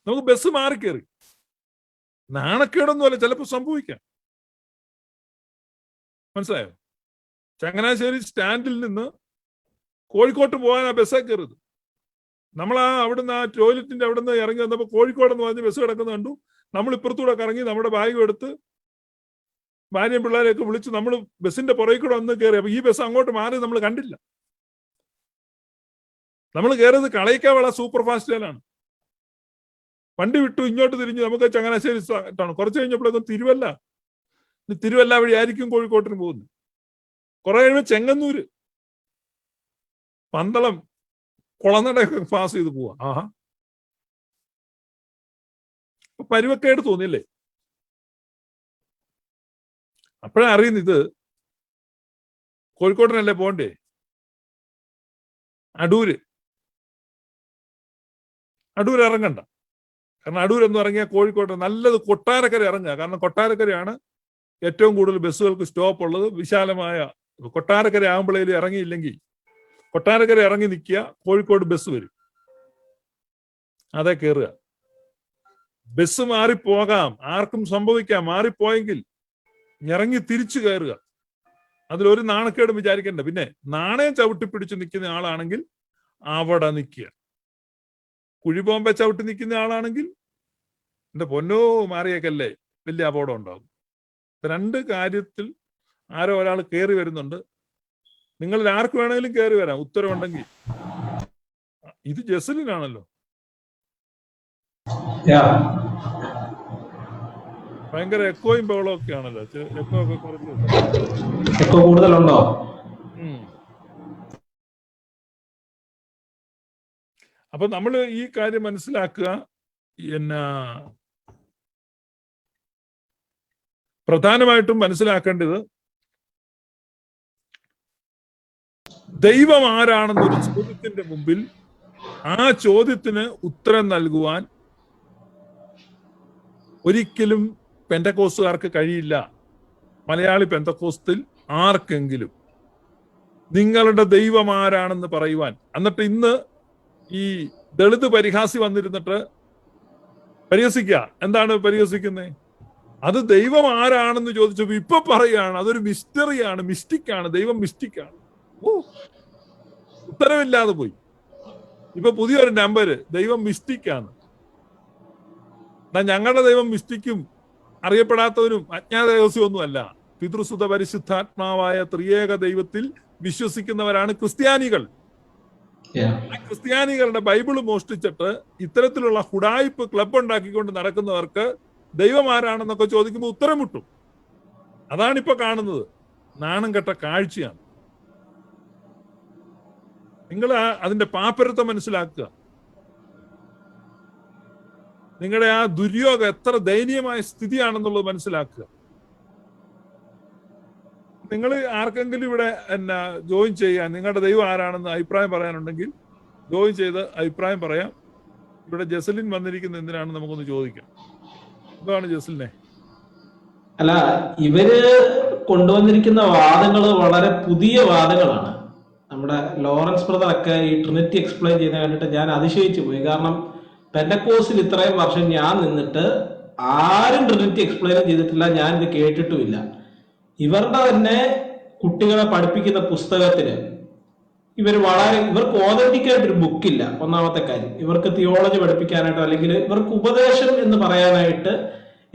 നമുക്ക് ബസ് മാറിക്കേറി, നാണക്കേടൊന്നുമല്ല ചിലപ്പോൾ സംഭവിക്കാം. മനസ്സിലായോ? ചങ്ങനാശ്ശേരി സ്റ്റാൻഡിൽ നിന്ന് കോഴിക്കോട്ട് പോകാൻ ആ ബസ്സേ കയറുത്. നമ്മൾ അവിടുന്ന് ആ ടോയ്ലറ്റിന്റെ അവിടുന്ന് ഇറങ്ങി വന്നപ്പോൾ കോഴിക്കോടെന്ന് പറഞ്ഞ് ബസ് കിടക്കുന്ന കണ്ടു. നമ്മൾ ഇപ്പുറത്തൂടെ കറങ്ങി നമ്മുടെ ബാഗും എടുത്ത് ഭാര്യയും പിള്ളേരെയൊക്കെ വിളിച്ച് നമ്മൾ ബസ്സിന്റെ പുറകെ കൂടെ വന്ന് കയറി. അപ്പൊ ഈ ബസ് അങ്ങോട്ട് മാറി നമ്മൾ കണ്ടില്ല. നമ്മൾ കയറിയത് കളയിക്കാവള സൂപ്പർ ഫാസ്റ്റിലാണ്. വണ്ടി വിട്ടു ഇങ്ങോട്ട് തിരിഞ്ഞു നമുക്ക് ചങ്ങനാശ്ശേരി ാണ്. കുറച്ച് കഴിഞ്ഞപ്പോഴേക്കും തിരുവല്ല വഴി ആയിരിക്കും കോഴിക്കോട്ടിന് പോകുന്നത്. കുറെ കഴിയുമ്പോൾ ചെങ്ങന്നൂര്, പന്തളം, കുളനടയൊക്കെ പാസ് ചെയ്ത് പോവാ. ആഹാ, പരുവക്കേട് തോന്നിയല്ലേ? അപ്പോഴാ അറിയുന്നത് ഇത് കോഴിക്കോട്ടിനല്ലേ പോണ്ടേ. അടൂര് ഇറങ്ങണ്ട. കാരണം അടൂർ എന്ന് ഇറങ്ങിയാൽ കോഴിക്കോട്ട് നല്ലത് കൊട്ടാരക്കര ഇറങ്ങുക. കാരണം കൊട്ടാരക്കരയാണ് ഏറ്റവും കൂടുതൽ ബസ്സുകൾക്ക് സ്റ്റോപ്പ് ഉള്ളത്. വിശാലമായ കൊട്ടാരക്കര ആകുമ്പോഴേലും ഇറങ്ങിയില്ലെങ്കിൽ കൊട്ടാരക്കര ഇറങ്ങി നിൽക്കുക, കോഴിക്കോട് ബസ് വരും, അതേ കയറുക. ബസ് മാറിപ്പോകാം, ആർക്കും സംഭവിക്കാം. മാറിപ്പോയെങ്കിൽ ഇറങ്ങി തിരിച്ചു കയറുക. അതിലൊരു നാണക്കേടും വിചാരിക്കണ്ട. പിന്നെ നാണയം ചവിട്ടിപ്പിടിച്ച് നിൽക്കുന്ന ആളാണെങ്കിൽ അവിടെ നിൽക്കുക. കുഴിബോംബെ ചവിട്ടി നിൽക്കുന്ന ആളാണെങ്കിൽ എന്റെ പൊന്നോ മാറിയേക്കല്ലേ, വലിയ അപകടം ഉണ്ടാകും. രണ്ട് കാര്യത്തിൽ ആരോ ഒരാൾ കയറി വരുന്നുണ്ട്. നിങ്ങളിൽ ആർക്ക് വേണമെങ്കിലും കയറി വരാം, ഉത്തരവുണ്ടെങ്കിൽ. ഇത് ജസലിനാണല്ലോ. ഭയങ്കര എക്കോയും ബഹളവും ഒക്കെ ആണല്ലോ. എക്കോ ഒക്കെ കുറച്ച് കൂടുതലുണ്ടോ? അപ്പൊ നമ്മൾ ഈ കാര്യം മനസ്സിലാക്കുക. പ്രധാനമായിട്ടും മനസ്സിലാക്കേണ്ടത് ദൈവം ആരാണെന്നൊരു ചോദ്യത്തിന്റെ മുമ്പിൽ ആ ചോദ്യത്തിന് ഉത്തരം നൽകുവാൻ ഒരിക്കലും പെന്തക്കോസ്തുകാർക്ക് കഴിയില്ല. മലയാളി പെന്തക്കോസ്തിൽ ആർക്കെങ്കിലും നിങ്ങളുടെ ദൈവം ആരാണെന്ന് പറയുവാൻ. എന്നിട്ട് ഇന്ന് ഈ ദളിത് പരിഹാസി വന്നിരുന്നിട്ട് പരിഹസിക്കുക. എന്താണ് പരിഹസിക്കുന്നത്? അത് ദൈവം ആരാണെന്ന് ചോദിച്ചപ്പോ ഇപ്പൊ പറയുകയാണ് അതൊരു മിസ്റ്ററിയാണ്, മിസ്റ്റിക്കാണ്, ദൈവം മിസ്റ്റിക്കാണ്. ഉത്തരവില്ലാതെ പോയി. ഇപ്പൊ പുതിയൊരു നമ്പര്, ദൈവം മിസ്റ്റിക്കാണ്. ഞങ്ങളുടെ ദൈവം മിസ്റ്റിക്കും അറിയപ്പെടാത്തവരും അജ്ഞാത രഹസ്യമൊന്നും അല്ല. പിതൃസുത പരിശുദ്ധാത്മാവായ ത്രിയേക ദൈവത്തിൽ വിശ്വസിക്കുന്നവരാണ് ക്രിസ്ത്യാനികൾ. ആ ക്രിസ്ത്യാനികളുടെ ബൈബിള് മോഷ്ടിച്ചിട്ട് ഇത്തരത്തിലുള്ള ഹുഡായിപ്പ് ക്ലബ് ഉണ്ടാക്കിക്കൊണ്ട് നടക്കുന്നവർക്ക് ദൈവം ആരാണെന്നൊക്കെ ചോദിക്കുമ്പോൾ ഉത്തരം മുട്ടും. അതാണിപ്പോ കാണുന്നത്. നാണം കെട്ട കാഴ്ചയാണ്. നിങ്ങൾ അതിന്റെ പാപ്പരത്വം മനസ്സിലാക്കുക. നിങ്ങളുടെ ആ ദുര്യോഗം എത്ര ദയനീയമായ സ്ഥിതിയാണെന്നുള്ളത് മനസ്സിലാക്കുക. നിങ്ങൾ ആർക്കെങ്കിലും ഇവിടെ ജോയിൻ ചെയ്യാൻ, നിങ്ങളുടെ ദൈവം ആരാണെന്ന് അഭിപ്രായം പറയാനുണ്ടെങ്കിൽ ജോയിൻ ചെയ്ത് അഭിപ്രായം പറയാം. ഇവിടെ ജസലിൻ വന്നിരിക്കുന്നത് എന്തിനാണെന്ന് നമുക്കൊന്ന് ചോദിക്കാം. എന്താണ് ജസലിനെ? അല്ല, ഇവര് കൊണ്ടുവന്നിരിക്കുന്ന വാദങ്ങള് വളരെ പുതിയ വാദങ്ങളാണ്. നമ്മുടെ ലോറൻസ് ബ്രദർ ഒക്കെ ഈ ട്രിനിറ്റി എക്സ്പ്ലെയിൻ ചെയ്യുന്ന കണ്ടിട്ട് ഞാൻ അതിശയിച്ചു പോയി. കാരണം പെന്തക്കോസിൽ ഇത്രയും വർഷം ഞാൻ നിന്നിട്ട് ആരും ട്രിനിറ്റി എക്സ്പ്ലെയിൻ ചെയ്തിട്ടില്ല, ഞാൻ ഇത് കേട്ടിട്ടുമില്ല. ഇവരുടെ തന്നെ കുട്ടികളെ പഠിപ്പിക്കുന്ന പുസ്തകത്തിന് ഇവർക്ക് ഓതന്റിക് ആയിട്ടൊരു ബുക്കില്ല. ഒന്നാമത്തെ കാര്യം, ഇവർക്ക് തിയോളജി പഠിപ്പിക്കാനായിട്ടോ അല്ലെങ്കിൽ ഇവർക്ക് ഉപദേശം എന്ന് പറയാനായിട്ട്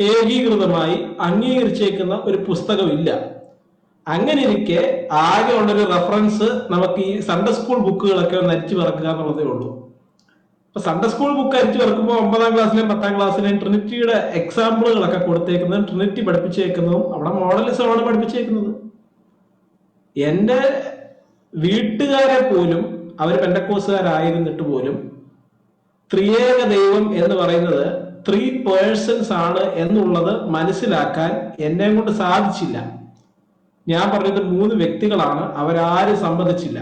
ഏകീകൃതമായി അംഗീകരിച്ചേക്കുന്ന ഒരു പുസ്തകം ഇല്ല. അങ്ങനെ ഇരിക്കെ ആകെ ഉള്ളൊരു റെഫറൻസ് നമുക്ക് ഈ സൺഡേ സ്കൂൾ ബുക്കുകളൊക്കെ ഒന്ന് അരിച്ചു പറക്കുക എന്നുള്ളതേ ഉള്ളൂ. ഇപ്പൊ സൺഡേ സ്കൂൾ ബുക്ക് അരിച്ചു പറക്കുമ്പോൾ 9ാം ക്ലാസ്സിലെയും 10ാം ക്ലാസ്സിലെയും ട്രിനിറ്റിയുടെ എക്സാമ്പിളുകളൊക്കെ കൊടുത്തേക്കുന്നതും ട്രിനിറ്റി പഠിപ്പിച്ചേക്കുന്നതും അവിടെ മോഡലിസമാണ് പഠിപ്പിച്ചേക്കുന്നത്. എന്റെ വീട്ടുകാരെ പോലും അവർ പെന്തക്കോസുകാരായിരുന്നിട്ട് പോലും ത്രിയേക ദൈവം എന്ന് പറയുന്നത് 3 പേഴ്സൺസ് ആണ് എന്നുള്ളത് മനസ്സിലാക്കാൻ എന്നെ കൊണ്ട് സാധിച്ചില്ല. ഞാൻ പറഞ്ഞത് 3 വ്യക്തികളാണ്, അവരാരും സമ്മതിച്ചില്ല.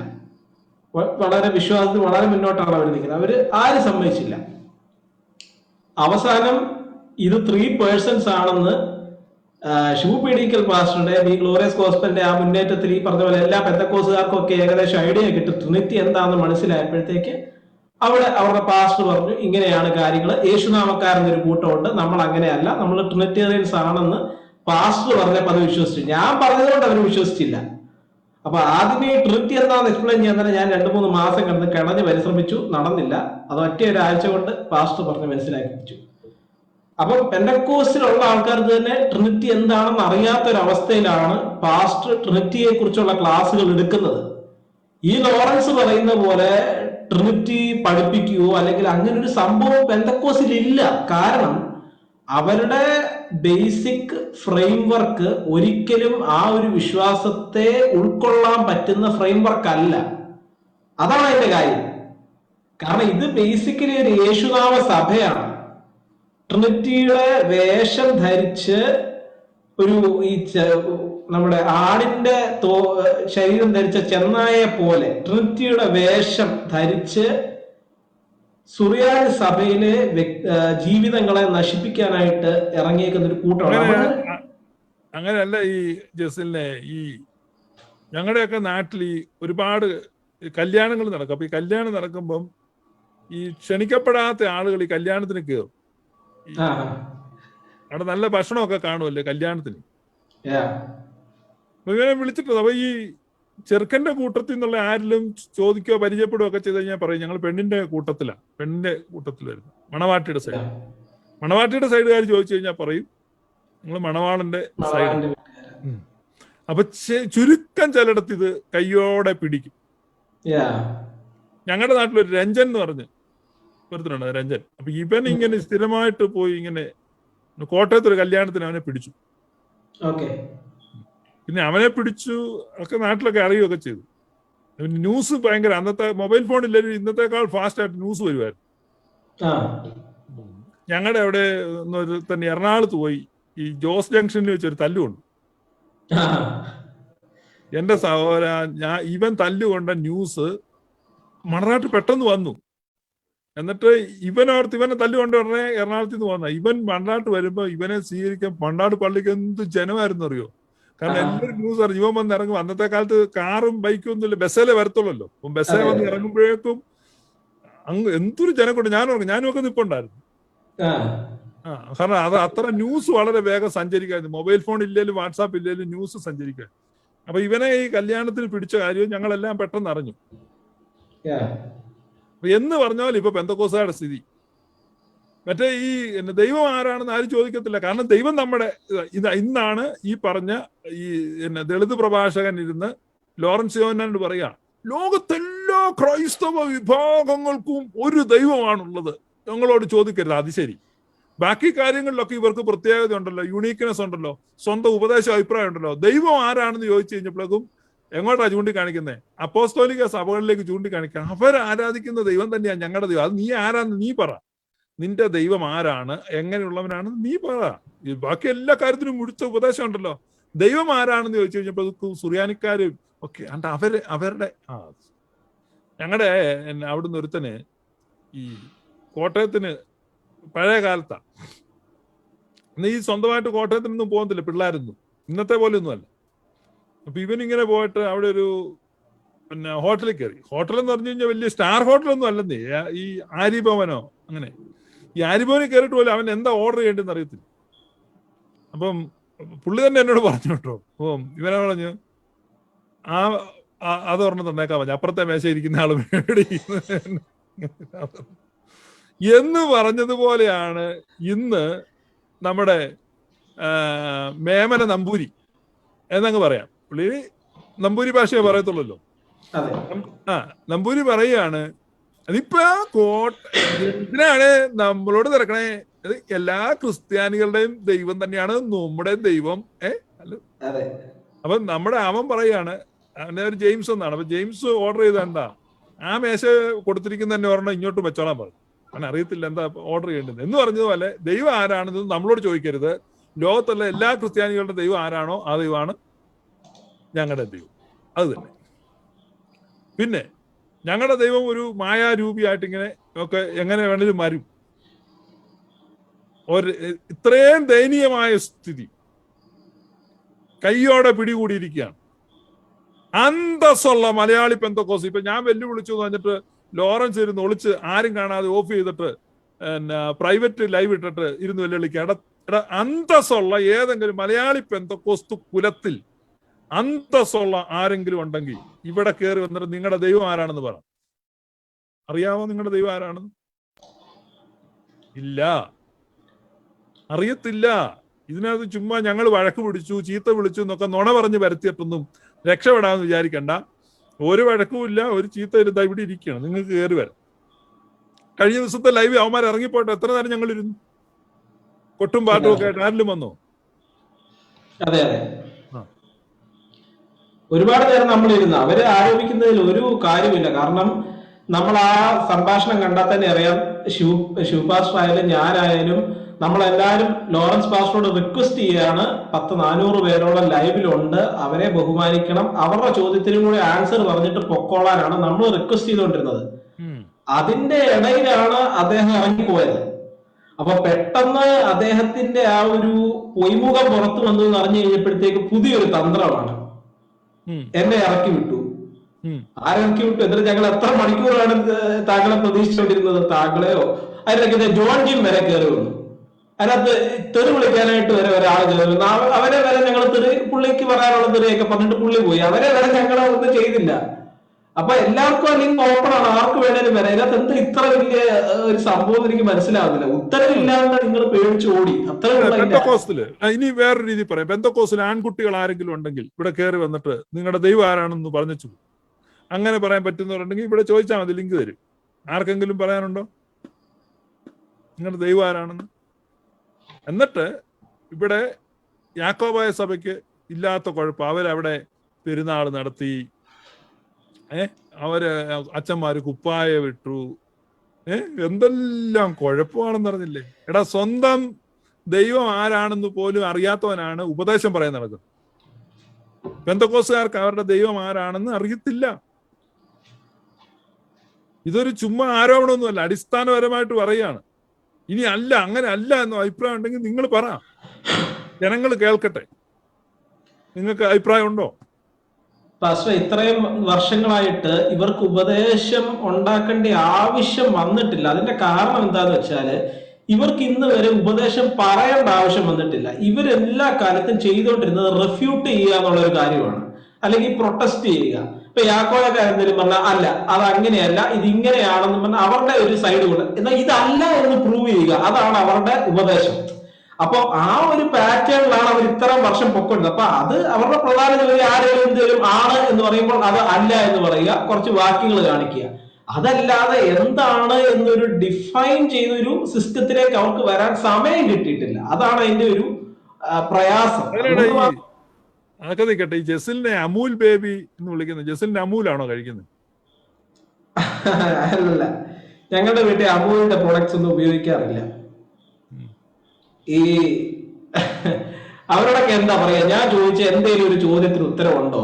വളരെ വിശ്വാസത്തിൽ വളരെ മുന്നോട്ടാണ് അവർ നിൽക്കുന്നത്, അവര് ആരും സമ്മതിച്ചില്ല. അവസാനം ഇത് 3 പേഴ്സൺസ് ആണെന്ന് ഷൂ പീഡിക്കൽ പാസ്റ്ററുടെ ഈ ഗ്ലോറിയസ് ഗോസ്പലിന്റെ ആ മുന്നേറ്റത്തിൽ ഈ പറഞ്ഞ പോലെ എല്ലാ പെന്തക്കോസുകാർക്കും ഒക്കെ ഏകദേശം ഐഡിയ കിട്ടി ട്രിനിറ്റി എന്താണെന്ന് മനസ്സിലായപ്പോഴത്തേക്ക് അവരുടെ പാസ്റ്റർ പറഞ്ഞു ഇങ്ങനെയാണ് കാര്യങ്ങൾ, യേശുനാമക്കാരൻ്റെ ഒരു കൂട്ടമുണ്ട്, നമ്മൾ അങ്ങനെയല്ല, നമ്മൾ ട്രിനിറ്റേറിയൻസ് ആണെന്ന് പാസ്റ്റർ പറഞ്ഞപ്പോൾ അത് വിശ്വസിച്ചു. ഞാൻ പറഞ്ഞതുകൊണ്ട് അവർ വിശ്വസിച്ചില്ല. അപ്പൊ ആദ്യമേ ട്രിനിറ്റി എന്താണെന്ന് എക്സ്പ്ലെയിൻ ചെയ്യാൻ തന്നെ ഞാൻ 2-3 മാസം കിടന്ന് കിണഞ്ഞ് പരിശ്രമിച്ചു, നടന്നില്ല. അത് ഒറ്റ ഒരാഴ്ച കൊണ്ട് പാസ്റ്റർ പറഞ്ഞ് മനസ്സിലാക്കിച്ചു. അപ്പൊ പെന്തക്കോസ്റ്റിലുള്ള ആൾക്കാർക്ക് തന്നെ ട്രിനിറ്റി എന്താണെന്ന് അറിയാത്തൊരവസ്ഥയിലാണ് പാസ്റ്റർ ട്രിനിറ്റിയെ കുറിച്ചുള്ള ക്ലാസ്സുകൾ എടുക്കുന്നത്. ഈ ലോറൻസ് പറയുന്ന പോലെ ട്രിനിറ്റി പഠിപ്പിക്കുകയോ അല്ലെങ്കിൽ അങ്ങനെ ഒരു സംഭവം പെന്തക്കോസ്റ്റിൽ ഇല്ല. കാരണം അവരുടെ ബേസിക് ഫ്രെയിംവർക്ക് ഒരിക്കലും ആ ഒരു വിശ്വാസത്തെ ഉൾക്കൊള്ളാൻ പറ്റുന്ന ഫ്രെയിംവർക്ക് അല്ല. അതാണ് അതിന്റെ കാര്യം. കാരണം ഇത് ബേസിക്കലി ഒരു യേശുനാമ സഭയാണ്. ട്രിനിറ്റിയുടെ വേഷം ധരിച്ച് ഒരു ഈ നമ്മുടെ ആടിന്റെ ശരീരം ധരിച്ച ചെന്നായെ പോലെ ട്രിനിറ്റിയുടെ വേഷം ധരിച്ച് സുറിയാനി സഭയിലെ ജീവിതങ്ങളെ നശിപ്പിക്കാനായിട്ട് ഇറങ്ങിയേക്കുന്ന ഒരു കൂട്ടമാണ്. അങ്ങനെയല്ല ഈ ജസലിനെ, ഈ ഞങ്ങളുടെയൊക്കെ നാട്ടിൽ ഈ ഒരുപാട് കല്യാണങ്ങൾ നടക്കും. അപ്പൊ ഈ കല്യാണം നടക്കുമ്പം ഈ ക്ഷണിക്കപ്പെടാത്ത ആളുകൾ ഈ കല്യാണത്തിന് കയറും. അവിടെ നല്ല ഭക്ഷണമൊക്കെ കാണുമല്ലേ കല്യാണത്തിന്. അപ്പൊ ഇവനെ വിളിച്ചിട്ട് അപ്പൊ ഈ ചെറുക്കന്റെ കൂട്ടത്തിൽ നിന്നുള്ള ആരിലും ചോദിക്കുകയോ പരിചയപ്പെടുകയോ ഒക്കെ ചെയ്ത് കഴിഞ്ഞാൽ പറയും ഞങ്ങൾ പെണ്ണിന്റെ കൂട്ടത്തിലായിരുന്നു, മണവാട്ടിയുടെ സൈഡ്. മണവാട്ടിയുടെ സൈഡുകാർ ചോദിച്ചു കഴിഞ്ഞാൽ പറയും നിങ്ങൾ മണവാളന്റെ സൈഡ്. അപ്പൊ ചുരുക്കം ചിലയിടത്ത് ഇത് കയ്യോടെ പിടിക്കും. ഞങ്ങളുടെ നാട്ടിലൊരു രഞ്ജൻ എന്ന് പറഞ്ഞ് ഒരുത്തനുണ്ട്, രഞ്ജൻ. അപ്പൊ ഇവൻ ഇങ്ങനെ സ്ഥിരമായിട്ട് പോയി ഇങ്ങനെ കോട്ടയത്തൊരു കല്യാണത്തിന് അവനെ പിടിച്ചു. പിന്നെ അവനെ പിടിച്ചു ഒക്കെ നാട്ടിലൊക്കെ അറിയുകയൊക്കെ ചെയ്തു. ന്യൂസ് ഭയങ്കര, അന്നത്തെ മൊബൈൽ ഫോണില്ലെങ്കിൽ ഇന്നത്തെക്കാൾ ഫാസ്റ്റ് ആയിട്ട് ന്യൂസ് വരുമായിരുന്നു. ഞങ്ങളുടെ അവിടെ തന്നെ എറണാകുളത്ത് പോയി ഈ ജോസ് ജംഗ്ഷനിൽ വെച്ചൊരു തല്ലുകൊണ്ട് എന്റെ സഹോദര, ഇവൻ തല്ലുകൊണ്ട ന്യൂസ് മണനാട്ട് പെട്ടെന്ന് വന്നു. എന്നിട്ട് ഇവനോർത്ത് ഇവനെ തല്ലുകൊണ്ട് ഉടനെ എറണാകുളത്ത് നിന്ന് വന്ന ഇവൻ മണ്ണാട്ട് വരുമ്പോ ഇവനെ സ്വീകരിക്കാൻ മണ്ണാട് പള്ളിക്ക് എന്ത് ജനമായിരുന്നു അറിയോ. കാരണം എല്ലാവരും ന്യൂസ് അറിഞ്ഞു ഇവൻ വന്ന് ഇറങ്ങും. അന്നത്തെ കാലത്ത് കാറും ബൈക്കും ഒന്നും ഇല്ല, ബസ്സേലേ വരത്തുള്ളല്ലോ. അപ്പം ബസ്സേ വന്ന് ഇറങ്ങുമ്പോഴേക്കും അങ്ങ് എന്തൊരു ജനം കൊണ്ട് ഞാനും ഒക്കെ നിപ്പുണ്ടായിരുന്നു. കാരണം അത് അത്ര ന്യൂസ് വളരെ വേഗം സഞ്ചരിക്കായിരുന്നു. മൊബൈൽ ഫോൺ ഇല്ലേലും വാട്സാപ്പ് ഇല്ലേലും ന്യൂസ് സഞ്ചരിക്കാൻ. അപ്പൊ ഇവനെ ഈ കല്യാണത്തിന് പിടിച്ച കാര്യവും ഞങ്ങളെല്ലാം പെട്ടെന്ന് അറിഞ്ഞു. എന്ന് പറഞ്ഞാൽ ഇപ്പൊ പെന്തക്കോസ്തുകാരുടെ സ്ഥിതി മറ്റേ ഈ ദൈവം ആരാണെന്ന് ആരും ചോദിക്കത്തില്ല. കാരണം ദൈവം നമ്മുടെ ഇന്നാണ് ഈ പറഞ്ഞ ഈ ദളിത് പ്രഭാഷകൻ ഇരുന്ന് ലോറൻസ് യോഹന്നാനോട് പറയാ ലോകത്തെല്ലാ ക്രൈസ്തവ വിഭാഗങ്ങൾക്കും ഒരു ദൈവമാണുള്ളത്, ഞങ്ങളോട് ചോദിക്കരുത്. അത് ശരി, ബാക്കി കാര്യങ്ങളിലൊക്കെ ഇവർക്ക് പ്രത്യേകത ഉണ്ടല്ലോ, യൂണീക്ക്നെസ് ഉണ്ടല്ലോ, സ്വന്തം ഉപദേശ അഭിപ്രായം ഉണ്ടല്ലോ. ദൈവം ആരാണെന്ന് ചോദിച്ചു കഴിഞ്ഞപ്പോഴേക്കും എങ്ങോട്ടാ ചൂണ്ടിക്കാണിക്കുന്നത്? അപ്പോസ്തോലിക സഭകളിലേക്ക് ചൂണ്ടിക്കാണിക്കുക. അവർ ആരാധിക്കുന്ന ദൈവം തന്നെയാണ് ഞങ്ങളുടെ ദൈവം. അത് നീ ആരാന്ന് നീ പറ, നിന്റെ ദൈവം ആരാണ്, എങ്ങനെയുള്ളവനാണെന്ന് നീ പറ. ബാക്കി എല്ലാ കാര്യത്തിനും മുടിച്ച ഉപദേശം ഉണ്ടല്ലോ. ദൈവം ആരാണെന്ന് ചോദിച്ചു കഴിഞ്ഞപ്പോൾ സുറിയാനിക്കാരും ഒക്കെ അവരുടെ ഞങ്ങളുടെ അവിടുന്ന് ഒരുത്തന് ഈ കോട്ടയത്തിന് പഴയ കാലത്താണ്. ഇന്ന് ഈ സ്വന്തമായിട്ട് കോട്ടയത്തിനൊന്നും പോകുന്നില്ല പിള്ളേരൊന്നും, ഇന്നത്തെ പോലെ ഒന്നുമല്ല. അപ്പൊ ഇവനിങ്ങനെ പോയിട്ട് അവിടെ ഒരു പിന്നെ ഹോട്ടലിൽ കയറി. ഹോട്ടൽ എന്ന് പറഞ്ഞു കഴിഞ്ഞാൽ വലിയ സ്റ്റാർ ഹോട്ടലൊന്നും അല്ലെന്നേ, ഈ ആര്യഭവനോ അങ്ങനെ. ഈ ആര്യഭവനിൽ കയറിയിട്ട് പോലും അവൻ എന്താ ഓർഡർ ചെയ്യേണ്ടതെന്ന് അറിയത്തില്ല. അപ്പം പുള്ളി തന്നെ എന്നോട് പറഞ്ഞു കേട്ടോ, ഇവനെ പറഞ്ഞു അതൊരെണ്ണം തന്നേക്കാൻ പറഞ്ഞു, അപ്പുറത്തെ മേശ ഇരിക്കുന്ന ആള് എന്ന് പറഞ്ഞതുപോലെയാണ് ഇന്ന് നമ്മുടെ മേമന നമ്പൂരി എന്നങ്ങ് പറയാം. പുള്ളി നമ്പൂരി ഭാഷയെ പറയത്തുള്ളല്ലോ. നമ്പൂരി പറയാണ്, അതിപ്പോ എന്തിനാണ് നമ്മളോട് തിരക്കണേ, അത് എല്ലാ ക്രിസ്ത്യാനികളുടെയും ദൈവം തന്നെയാണ് നമ്മുടെ ദൈവം. അപ്പൊ അവൻ പറയാണ്, അവന്റെ ഒരു ജെയിംസ് എന്നാണ്. അപ്പൊ ജെയിംസ് ഓർഡർ ചെയ്ത എന്താ, ആ മേശ കൊടുത്തിരിക്കുന്ന തന്നെ ഒരെണ്ണം ഇങ്ങോട്ട് വെച്ചോളാൻ പറഞ്ഞു. അവൻ അറിയത്തില്ല എന്താ ഓർഡർ ചെയ്യേണ്ടത് എന്ന് പറഞ്ഞതുപോലെ ദൈവം ആരാണെന്ന് നമ്മളോട് ചോദിക്കരുത്. ലോകത്തുള്ള എല്ലാ ക്രിസ്ത്യാനികളുടെ ദൈവം ആരാണോ ആ ദൈവമാണ് ഞങ്ങളുടെ ദൈവം. അത് തന്നെ. പിന്നെ ഞങ്ങളുടെ ദൈവം ഒരു മായാരൂപിയായിട്ട് ഇങ്ങനെ ഒക്കെ എങ്ങനെ വേണേലും വരും. ഇത്രയും ദയനീയമായ സ്ഥിതി കയ്യോടെ പിടികൂടിയിരിക്കുകയാണ്. അന്തസ്സുള്ള മലയാളി പെന്തക്കോസ്. ഇപ്പൊ ഞാൻ വെല്ലുവിളിച്ചു എന്ന് പറഞ്ഞിട്ട് ലോറൻസ് ഇരുന്ന് ഒളിച്ച് ആരും കാണാതെ ഓഫ് ചെയ്തിട്ട് പ്രൈവറ്റ് ലൈവ് ഇട്ടിട്ട് ഇരുന്ന് വെല്ലുവിളിക്കുക. അന്തസ്സുള്ള ഏതെങ്കിലും മലയാളി പെന്തക്കോസ്തു കുലത്തിൽ അന്തസ്സുള്ള ആരെങ്കിലും ഉണ്ടെങ്കിൽ ഇവിടെ കയറി വന്നിട്ട് നിങ്ങളുടെ ദൈവം ആരാണെന്ന് പറ. അറിയാമോ നിങ്ങളുടെ ദൈവം ആരാണെന്ന്? ഇല്ല, അറിയത്തില്ല. ഇതിനകത്ത് ചുമ്മാ ഞങ്ങൾ വഴക്ക് പിടിച്ചു, ചീത്ത വിളിച്ചു എന്നൊക്കെ നുണ പറഞ്ഞ് വരുത്തിയിട്ടൊന്നും രക്ഷപ്പെടാമെന്ന് വിചാരിക്കണ്ട. ഒരു വഴക്കുമില്ല, ഒരു ചീത്ത ഇരുന്ന ഇവിടെ ഇരിക്കുകയാണ്. നിങ്ങൾക്ക് കയറി വരാം. കഴിഞ്ഞ ദിവസത്തെ ലൈവ് അവന്മാർ ഇറങ്ങിപ്പോട്ടെ, എത്ര നേരം ഞങ്ങൾ ഇരുന്നു കൊട്ടും പാട്ടും ഒക്കെ ആയിട്ട്. ആരിലും വന്നോ? അതെ അതെ, ഒരുപാട് നേരം നമ്മൾ ഇരുന്ന് അവരെ ആരോപിക്കുന്നതിൽ ഒരു കാര്യമില്ല. കാരണം നമ്മൾ ആ സംഭാഷണം കണ്ടാൽ തന്നെ അറിയാം, ശിവ് പാസ്റ്റർ ആയാലും ഞാനായാലും നമ്മളെല്ലാവരും ലോറൻസ് പാസ്റ്ററോട് റിക്വസ്റ്റ് ചെയ്യാണ്, 400 പേരോളം ലൈവിലുണ്ട്, അവരെ ബഹുമാനിക്കണം, അവരുടെ ചോദ്യത്തിനും കൂടി ആൻസർ പറഞ്ഞിട്ട് പൊക്കോളാനാണ് നമ്മൾ റിക്വസ്റ്റ് ചെയ്തുകൊണ്ടിരുന്നത്. അതിന്റെ ഇടയിലാണ് അദ്ദേഹം ഇറങ്ങിപ്പോയത്. അപ്പൊ പെട്ടെന്ന് അദ്ദേഹത്തിന്റെ ആ ഒരു പൊയ്മുഖം പുറത്തു വന്നു എന്ന് അറിഞ്ഞു കഴിഞ്ഞപ്പോഴത്തേക്ക് പുതിയൊരു തന്ത്രമാണ്, എന്നെ ഇറക്കി വിട്ടു. ആരിറക്കി വിട്ടു? എന്നിട്ട് ഞങ്ങൾ എത്ര മണിക്കൂറാണ് താങ്കളെ പ്രതീക്ഷിച്ചുകൊണ്ടിരുന്നത്? താങ്കളെയോ അതിനൊക്കെ ജോൺ ജിം വരെ കയറി വന്നു. അതിനകത്ത് തെറി വിളിക്കാനായിട്ട് വരെ ഒരാൾ കയറി വന്നു. അവരെ വരെ ഞങ്ങൾ പുള്ളിക്ക് പറയാനുള്ള തെറിയൊക്കെ പറഞ്ഞിട്ട് പുള്ളി പോയി. അവരെ വരെ ഞങ്ങൾ ഒന്നും ചെയ്തില്ല. അപ്പൊ എല്ലാവർക്കും അല്ലെങ്കിൽ ഓപ്പൺ ആണ്, ആർക്ക് വേണേലും വരാം. ഇതിനകത്ത് എന്താ ഇത്ര വലിയ ഒരു സംഭവം എനിക്ക് മനസ്സിലാവുന്നില്ല. ഉത്തരവില്ലാതെ നിങ്ങൾ പേടിച്ച് ഓടി. പെന്തക്കോസ്തില് ഇനി വേറൊരു രീതി പറയാം. പെന്തക്കോസ്തിൽ ആൺകുട്ടികൾ ആരെങ്കിലും ഉണ്ടെങ്കിൽ ഇവിടെ കയറി വന്നിട്ട് നിങ്ങളുടെ ദൈവം ആരാണെന്ന് പറഞ്ഞു. അങ്ങനെ പറയാൻ പറ്റുന്നവരുണ്ടെങ്കിൽ ഇവിടെ ചോദിച്ചാൽ മതി, ലിങ്ക് തരും. ആർക്കെങ്കിലും പറയാനുണ്ടോ നിങ്ങളുടെ ദൈവം ആരാണെന്ന്? എന്നിട്ട് ഇവിടെ യാക്കോബായ സഭയ്ക്ക് ഇല്ലാത്ത കുഴപ്പം, അവരവിടെ പെരുന്നാൾ നടത്തി, അവര് അച്ഛന്മാര് കുപ്പായ വിട്ടു, എന്തെല്ലാം കുഴപ്പമാണെന്ന് അറിഞ്ഞില്ലേ? എടാ, സ്വന്തം ദൈവം ആരാണെന്ന് പോലും അറിയാത്തവനാണ് ഉപദേശം പറയാൻ നടക്കുന്നത്. പെന്തക്കോസ്തുകാർക്ക് അവരുടെ ദൈവം ആരാണെന്ന് അറിയത്തില്ല. ഇതൊരു ചുമ്മാ ആരോപണമൊന്നുമല്ല, അടിസ്ഥാനപരമായിട്ട് പറയുകയാണ്. ഇനി അല്ല, അങ്ങനെ അല്ല എന്ന അഭിപ്രായം ഉണ്ടെങ്കിൽ നിങ്ങൾ പറ, ജനങ്ങൾ കേൾക്കട്ടെ. നിങ്ങൾക്ക് അഭിപ്രായം ഉണ്ടോ? പാസ്റ്റർ, ഇത്രയും വർഷങ്ങളായിട്ട് ഇവർക്ക് ഉപദേശം ഉണ്ടാക്കേണ്ട ആവശ്യം വന്നിട്ടില്ല. അതിന്റെ കാരണം എന്താന്ന് വെച്ചാല് ഇവർക്ക് ഇന്ന് വരെ ഉപദേശം പറയേണ്ട ആവശ്യം വന്നിട്ടില്ല. ഇവരെല്ലാ കാലത്തും ചെയ്തുകൊണ്ടിരുന്നത് റെഫ്യൂട്ട് ചെയ്യുക എന്നുള്ള ഒരു കാര്യമാണ്, അല്ലെങ്കിൽ പ്രൊട്ടസ്റ്റ് ചെയ്യുക. ഇപ്പൊ യാക്കോബൊക്കെ എന്തെങ്കിലും പറഞ്ഞാൽ അല്ല, അത് അങ്ങനെയല്ല, ഇത് ഇങ്ങനെയാണെന്ന് പറഞ്ഞാൽ അവരുടെ ഒരു സൈഡ് കൊണ്ട്, എന്നാൽ ഇതല്ല എന്ന് പ്രൂവ് ചെയ്യുക, അതാണ് അവരുടെ ഉപദേശം. അപ്പൊ ആ ഒരു പാറ്റേണിലാണ് അവർ ഇത്രയും വർഷം പൊക്കൊണ്ടത്. അപ്പൊ അത് അവരുടെ പ്രധാന ജോലി. ആരെങ്കിലും എന്തെങ്കിലും ആണ് എന്ന് പറയുമ്പോൾ അത് അല്ല എന്ന് പറയുക, കുറച്ച് വാക്യങ്ങൾ കാണിക്കുക. അതല്ലാതെ എന്താണ് എന്നൊരു ഡിഫൈൻ ചെയ്തൊരു സിസ്റ്റത്തിലേക്ക് അവർക്ക് വരാൻ സമയം കിട്ടിയിട്ടില്ല. അതാണ് അതിന്റെ ഒരു പ്രയാസം. അതൊക്കെ നിൽക്കട്ടെ. ഈ ജസലിനെ അമൂൽ ബേബി എന്ന് വിളിക്കുന്നത്, ജസലിന്റെ അമൂലാണോ കഴിക്കുന്നത്? അല്ല, ഞങ്ങളുടെ വീട്ടിൽ അമൂലിന്റെ പ്രൊഡക്ട്സ് ഒന്നും ഉപയോഗിക്കാറില്ല. ഈ അവരോടൊക്കെ എന്താ പറയാ, ഞാൻ ചോദിച്ച എന്തെങ്കിലും ഒരു ചോദ്യത്തിന് ഉത്തരവുണ്ടോ?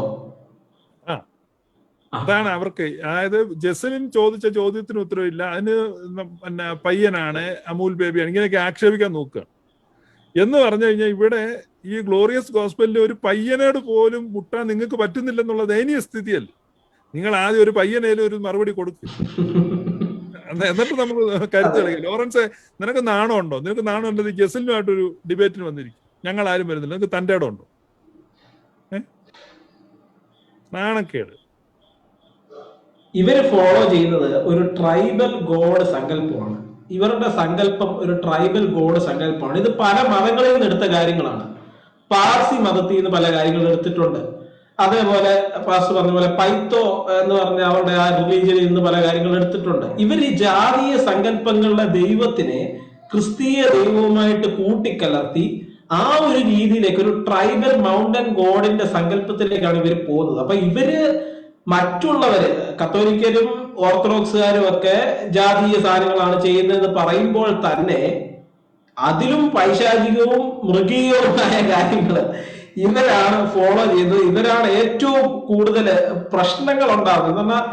അതാണ് അവർക്ക്. അതായത് ജസലിൻ ചോദിച്ച ചോദ്യത്തിന് ഉത്തരവില്ല, അതിന് പിന്നെ പയ്യനാണ്, അമൂൽ ബേബിയാണ്, ഇങ്ങനെയൊക്കെ ആക്ഷേപിക്കാൻ നോക്കുക എന്ന് പറഞ്ഞു കഴിഞ്ഞാൽ ഇവിടെ ഈ ഗ്ലോറിയസ് ഗോസ്പലിന്റെ ഒരു പയ്യനോട് പോലും മുട്ടാൻ നിങ്ങൾക്ക് പറ്റുന്നില്ലെന്നുള്ള ദയനീയ സ്ഥിതിയല്ലേ. നിങ്ങൾ ആദ്യം ഒരു പയ്യനേലും ഒരു മറുപടി കൊടുക്കും, എന്നിട്ട് നമുക്ക് കരുത്ത് കളിക്കാം. ലോറൻസ്, നിനക്ക് നാണമുണ്ടോ? നിനക്ക് നാണം ഉണ്ടത് ജസലിനുമായിട്ടൊരു ഡിബേറ്റിന് വന്നിരിക്കും. ഞങ്ങൾ ആരും വരുന്നില്ല, നിനക്ക് തൻ്റെ ഇടം ഉണ്ടോ? നാണക്കേട്. ഇവര് ഫോളോ ചെയ്യുന്നത് ഒരു ട്രൈബൽ ഗോഡ് സങ്കല്പമാണ്. ഇവരുടെ സങ്കല്പം ഒരു ട്രൈബൽ ഗോഡ് സങ്കല്പമാണ്. ഇത് പല മതങ്ങളിൽ നിന്ന് എടുത്ത കാര്യങ്ങളാണ്. പാർസി മതത്തിൽ നിന്ന് പല കാര്യങ്ങളും എടുത്തിട്ടുണ്ട്. അതേപോലെ പാസ്റ്റർ പറഞ്ഞ പോലെ പൈത്തോ എന്ന് പറഞ്ഞ അവരുടെ ആ റിലീജിയനിൽ നിന്ന് പല കാര്യങ്ങളും എടുത്തിട്ടുണ്ട്. ഇവർ ഈ ജാതീയ സങ്കല്പങ്ങളുടെ ദൈവത്തിനെ ക്രിസ്തീയ ദൈവവുമായിട്ട് കൂട്ടിക്കലർത്തി ആ ഒരു രീതിയിലേക്ക്, ഒരു ട്രൈബൽ മൗണ്ടൻ ഗോഡിന്റെ സങ്കല്പത്തിലേക്കാണ് ഇവർ പോകുന്നത്. അപ്പൊ ഇവര് മറ്റുള്ളവര് കത്തോലിക്കരും ഓർത്തഡോക്സുകാരും ഒക്കെ ജാതീയ സാധനങ്ങളാണ് ചെയ്യുന്നതെന്ന് പറയുമ്പോൾ തന്നെ അതിലും പൈശാചികവും മൃഗീയവുമായ കാര്യങ്ങൾ ഇവരാണ് ഫോളോ ചെയ്തത്. ഇവരാണ് ഏറ്റവും കൂടുതൽ പ്രശ്നങ്ങൾ ഉണ്ടാകുന്നത്. എന്നാൽ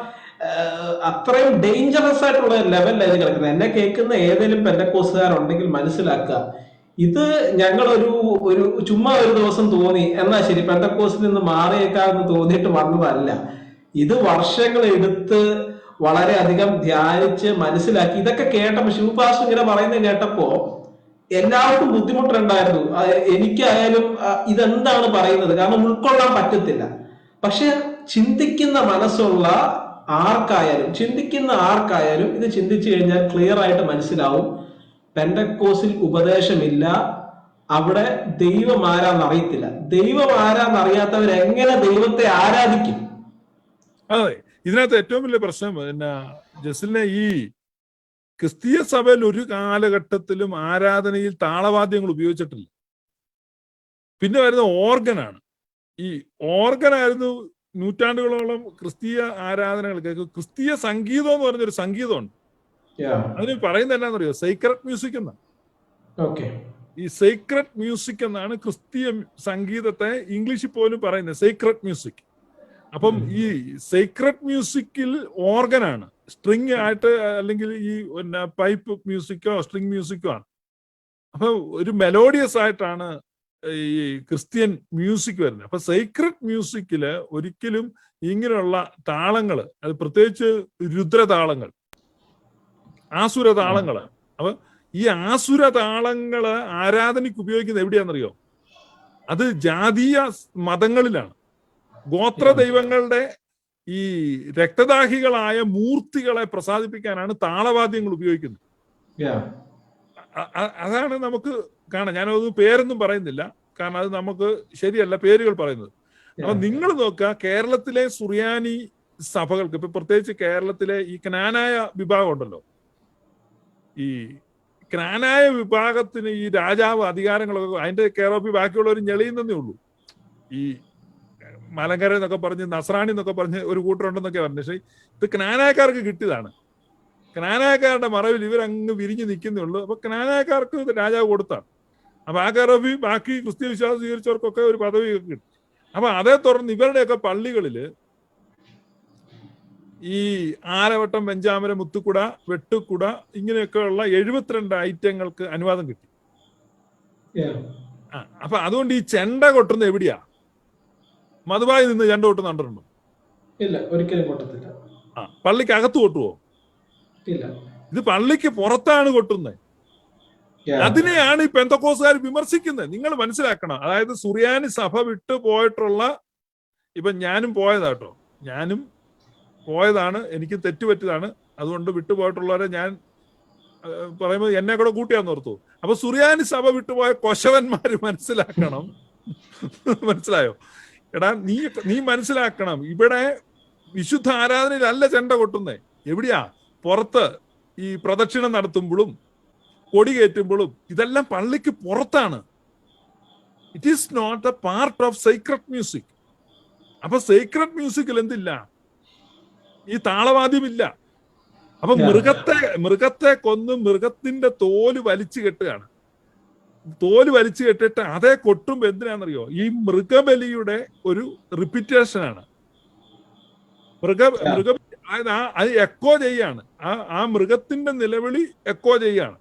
അത്രയും ഡേഞ്ചറസ് ആയിട്ടുള്ള ലെവലിലാണ് ഇത് കിടക്കുന്നത്. എന്നെ കേൾക്കുന്ന ഏതെങ്കിലും പെന്തക്കോസ്തുകാരുണ്ടെങ്കിൽ മനസ്സിലാക്കുക, ഇത് ഞങ്ങളൊരു ചുമ്മാ ഒരു ദിവസം തോന്നി എന്നാ ശരി പെന്തക്കോസിൽ നിന്ന് മാറിയേക്കാമെന്ന് തോന്നിയിട്ട് വന്നതല്ല. ഇത് വർഷങ്ങൾ എടുത്ത് വളരെയധികം ധ്യാനിച്ച് മനസ്സിലാക്കി. ഇതൊക്കെ കേട്ടപ്പോ ശിവപാസ് ഇങ്ങനെ പറയുന്നത് കേട്ടപ്പോ എല്ലാവർക്കും ബുദ്ധിമുട്ടുണ്ടായിരുന്നു. എനിക്കായാലും ഇതെന്താണ് പറയുന്നത്, കാരണം ഉൾക്കൊള്ളാൻ പറ്റത്തില്ല. പക്ഷെ ചിന്തിക്കുന്ന മനസ്സുള്ള ആർക്കായാലും ഇത് ചിന്തിച്ചു കഴിഞ്ഞാൽ ക്ലിയർ ആയിട്ട് മനസ്സിലാവും, പെന്തക്കോസിൽ ഉപദേശമില്ല, അവിടെ ദൈവം ആരാന്നറിയത്തില്ല. ദൈവം ആരാന്നറിയാത്തവരെങ്ങനെ ദൈവത്തെ ആരാധിക്കും? അതെ, ഇതിനകത്ത് ഏറ്റവും വലിയ പ്രശ്നം പിന്നെ ജസലിനെ, ഈ ക്രിസ്തീയ സഭയിൽ ഒരു കാലഘട്ടത്തിലും ആരാധനയിൽ താളവാദ്യങ്ങൾ ഉപയോഗിച്ചിട്ടില്ല. പിന്നെ വരുന്ന ഓർഗനാണ്. ഈ ഓർഗനായിരുന്നു നൂറ്റാണ്ടുകളോളം ക്രിസ്തീയ ആരാധനകൾക്ക്. ക്രിസ്തീയ സംഗീതം എന്ന് പറഞ്ഞൊരു സംഗീതമുണ്ട്. അതിന് പറയുന്നത് എന്നാന്നറിയോ? സീക്രട്ട് മ്യൂസിക് എന്നാണ്. ഈ സീക്രട്ട് മ്യൂസിക് എന്നാണ് ക്രിസ്തീയ സംഗീതത്തെ ഇംഗ്ലീഷിൽ പോലും പറയുന്നത്, സീക്രട്ട് മ്യൂസിക്. അപ്പം ഈ സീക്രട്ട് മ്യൂസിക്കിൽ ഓർഗനാണ്, സ്ട്രിങ് ആയിട്ട്, അല്ലെങ്കിൽ ഈ പിന്നെ പൈപ്പ് മ്യൂസിക്കോ സ്ട്രിങ് മ്യൂസിക്കോ ആണ്. അപ്പൊ ഒരു മെലോഡിയസ് ആയിട്ടാണ് ഈ ക്രിസ്ത്യൻ മ്യൂസിക് വരുന്നത്. അപ്പൊ സീക്രട്ട് മ്യൂസിക്കില് ഒരിക്കലും ഇങ്ങനെയുള്ള താളങ്ങള്, അത് പ്രത്യേകിച്ച് രുദ്രതാളങ്ങൾ, ആസുര താളങ്ങള്. അപ്പൊ ഈ ആസുര താളങ്ങള് ആരാധനയ്ക്ക് ഉപയോഗിക്കുന്നത് എവിടെയാണെന്നറിയോ? അത് ജാതീയ മതങ്ങളിലാണ്. ഗോത്ര ദൈവങ്ങളുടെ ഈ രക്തദാഹികളായ മൂർത്തികളെ പ്രസാദിപ്പിക്കാനാണ് താളവാദ്യങ്ങൾ ഉപയോഗിക്കുന്നത്. അതാണ് നമുക്ക് കാണാം. ഞാനത് പേരൊന്നും പറയുന്നില്ല, കാരണം അത് നമുക്ക് ശരിയല്ല പേരുകൾ പറയുന്നത്. അപ്പൊ നിങ്ങൾ നോക്കുക, കേരളത്തിലെ സുറിയാനി സഭകൾക്ക്, ഇപ്പൊ പ്രത്യേകിച്ച് കേരളത്തിലെ ഈ ക്നാനായ വിഭാഗം ഉണ്ടല്ലോ, ഈ ക്നാനായ വിഭാഗത്തിന് ഈ രാജാവ് അധികാരങ്ങളൊക്കെ അതിന്റെ കെയർ ഓഫ് ബാക്കിയുള്ളവർ ഞെളിയുന്നതേ ഉള്ളൂ. ഈ മലങ്കര എന്നൊക്കെ പറഞ്ഞ്, നസ്രാണി എന്നൊക്കെ പറഞ്ഞ് ഒരു കൂട്ടരുണ്ടെന്നൊക്കെ പറഞ്ഞു. പക്ഷെ ഇത് ക്നാനായക്കാർക്ക് കിട്ടിയതാണ്. ക്നാനായക്കാരുടെ മറവിൽ ഇവരങ്ങ് വിരിഞ്ഞു നിൽക്കുന്നേ ഉള്ളൂ. അപ്പൊ ക്നാനായക്കാർക്ക് രാജാവ് കൊടുത്താണ്. അപ്പൊ ആ കെയർ ഓഫ് ബാക്കി ക്രിസ്ത്യ വിശ്വാസം സ്വീകരിച്ചവർക്കൊക്കെ ഒരു പദവി കിട്ടി. അപ്പൊ അതേ തുടർന്ന് ഇവരുടെയൊക്കെ പള്ളികളില് ഈ ആലവട്ടം, വെഞ്ചാമരം, മുത്തുക്കുട, വെട്ടുക്കുട, ഇങ്ങനെയൊക്കെയുള്ള 72 ഐറ്റങ്ങൾക്ക് അനുവാദം കിട്ടി. അപ്പൊ അതുകൊണ്ട് ഈ ചെണ്ട കൊട്ടുന്നത് എവിടെയാ? മധുവായി നിന്ന് ചെണ്ട കൊട്ടുന്ന കണ്ടിട്ടുണ്ടോ? ഇല്ല, ഒരിക്കലും കൊട്ടത്തില്ല. പള്ളിക്ക് അകത്ത് കൊട്ടുവോ? ഇല്ല. ഇത് പള്ളിക്ക് പുറത്താണ് കൊട്ടുന്നത്. അതിനെയാണ് ഈ പെന്തക്കോസുകാർ വിമർശിക്കുന്നത്. നിങ്ങൾ മനസ്സിലാക്കണം. അതായത് സുറിയാനി സഭ വിട്ടു പോയിട്ടുള്ള, ഇപ്പൊ ഞാനും പോയതാട്ടോ, ഞാനും പോയതാണ്, എനിക്ക് തെറ്റുപറ്റിയതാണ്. അതുകൊണ്ട് വിട്ടുപോയിട്ടുള്ളവരെ ഞാൻ പറയുമ്പോൾ എന്നെ കൂടെ കൂട്ടിയാന്ന് ഓർത്തു. അപ്പൊ സുറിയാനി സഭ വിട്ടുപോയ കൊശവന്മാര് മനസ്സിലാക്കണം. മനസ്സിലായോ? എടാ, നീ മനസ്സിലാക്കണം, ഇവിടെ വിശുദ്ധ ആരാധനയിലല്ല ചെണ്ട കൊട്ടുന്നേ. എവിടെയാ? പുറത്ത് ഈ പ്രദക്ഷിണം നടത്തുമ്പോഴും കൊടി കയറ്റുമ്പോഴും ഇതെല്ലാം പള്ളിക്ക് പുറത്താണ്. It is not a part of secret music. അപ്പൊ സീക്രട്ട് മ്യൂസിക്കിൽ എന്തില്ല? ഈ താളവാദ്യമില്ല. അപ്പൊ മൃഗത്തെ കൊന്ന് മൃഗത്തിന്റെ തോല് വലിച്ചു കെട്ടുകയാണ്. തോല് വലിച്ചു കെട്ടിട്ട് അതേ കൊട്ടുമ്പോ എന്തിനാണെന്നറിയോ? ഈ മൃഗബലിയുടെ ഒരു റിപ്പീറ്റേഷനാണ്. മൃഗ അത് എക്കോ ചെയ്യാണ്, ആ മൃഗത്തിന്റെ നിലവിളി എക്കോ ചെയ്യാണ്.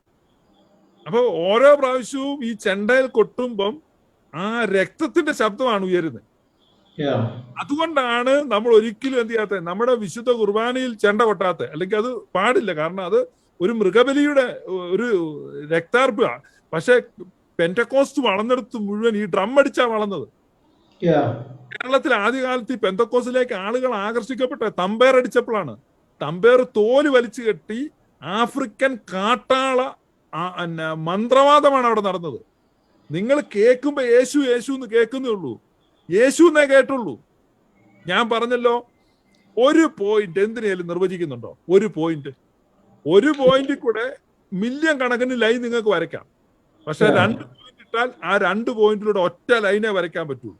അപ്പൊ ഓരോ പ്രാവശ്യവും ഈ ചെണ്ടയിൽ കൊട്ടുമ്പം ആ രക്തത്തിന്റെ ശബ്ദമാണ് ഉയരുന്നത്. അതുകൊണ്ടാണ് നമ്മൾ ഒരിക്കലും എന്ത് ചെയ്യാത്ത, നമ്മുടെ വിശുദ്ധ കുർബാനയിൽ ചെണ്ട കൊട്ടാത്ത, അല്ലെങ്കിൽ അത് പാടില്ല. കാരണം അത് ഒരു മൃഗബലിയുടെ ഒരു രക്താർപ്പ. പക്ഷെ പെന്റക്കോസ്റ്റ് വളർന്നെടുത്ത് മുഴുവൻ ഈ ഡ്രം അടിച്ചാ വളർന്നത്. കേരളത്തിൽ ആദ്യകാലത്ത് ഈ പെന്തക്കോസിലേക്ക് ആളുകൾ ആകർഷിക്കപ്പെട്ട തമ്പേർ അടിച്ചപ്പോഴാണ്. തമ്പേർ തോല് വലിച്ചു കെട്ടി ആഫ്രിക്കൻ കാട്ടാള മന്ത്രവാദമാണ് അവിടെ നടന്നത്. നിങ്ങൾ കേൾക്കുമ്പോ യേശു യേശു എന്ന് കേൾക്കുന്നേ ഉള്ളൂ, യേശു എന്നേ കേട്ടുള്ളൂ. ഞാൻ പറഞ്ഞല്ലോ, ഒരു പോയിന്റ് എന്തിനേലും നിർവചിക്കുന്നുണ്ടോ? ഒരു പോയിന്റിൽ കൂടെ മില്യൺ കണക്കിന് ലൈൻ നിങ്ങൾക്ക് വരയ്ക്കാം. പക്ഷെ 2 പോയിന്റ് ഇട്ടാൽ ആ 2 പോയിന്റിലൂടെ ഒറ്റ ലൈനെ വരയ്ക്കാൻ പറ്റുള്ളൂ.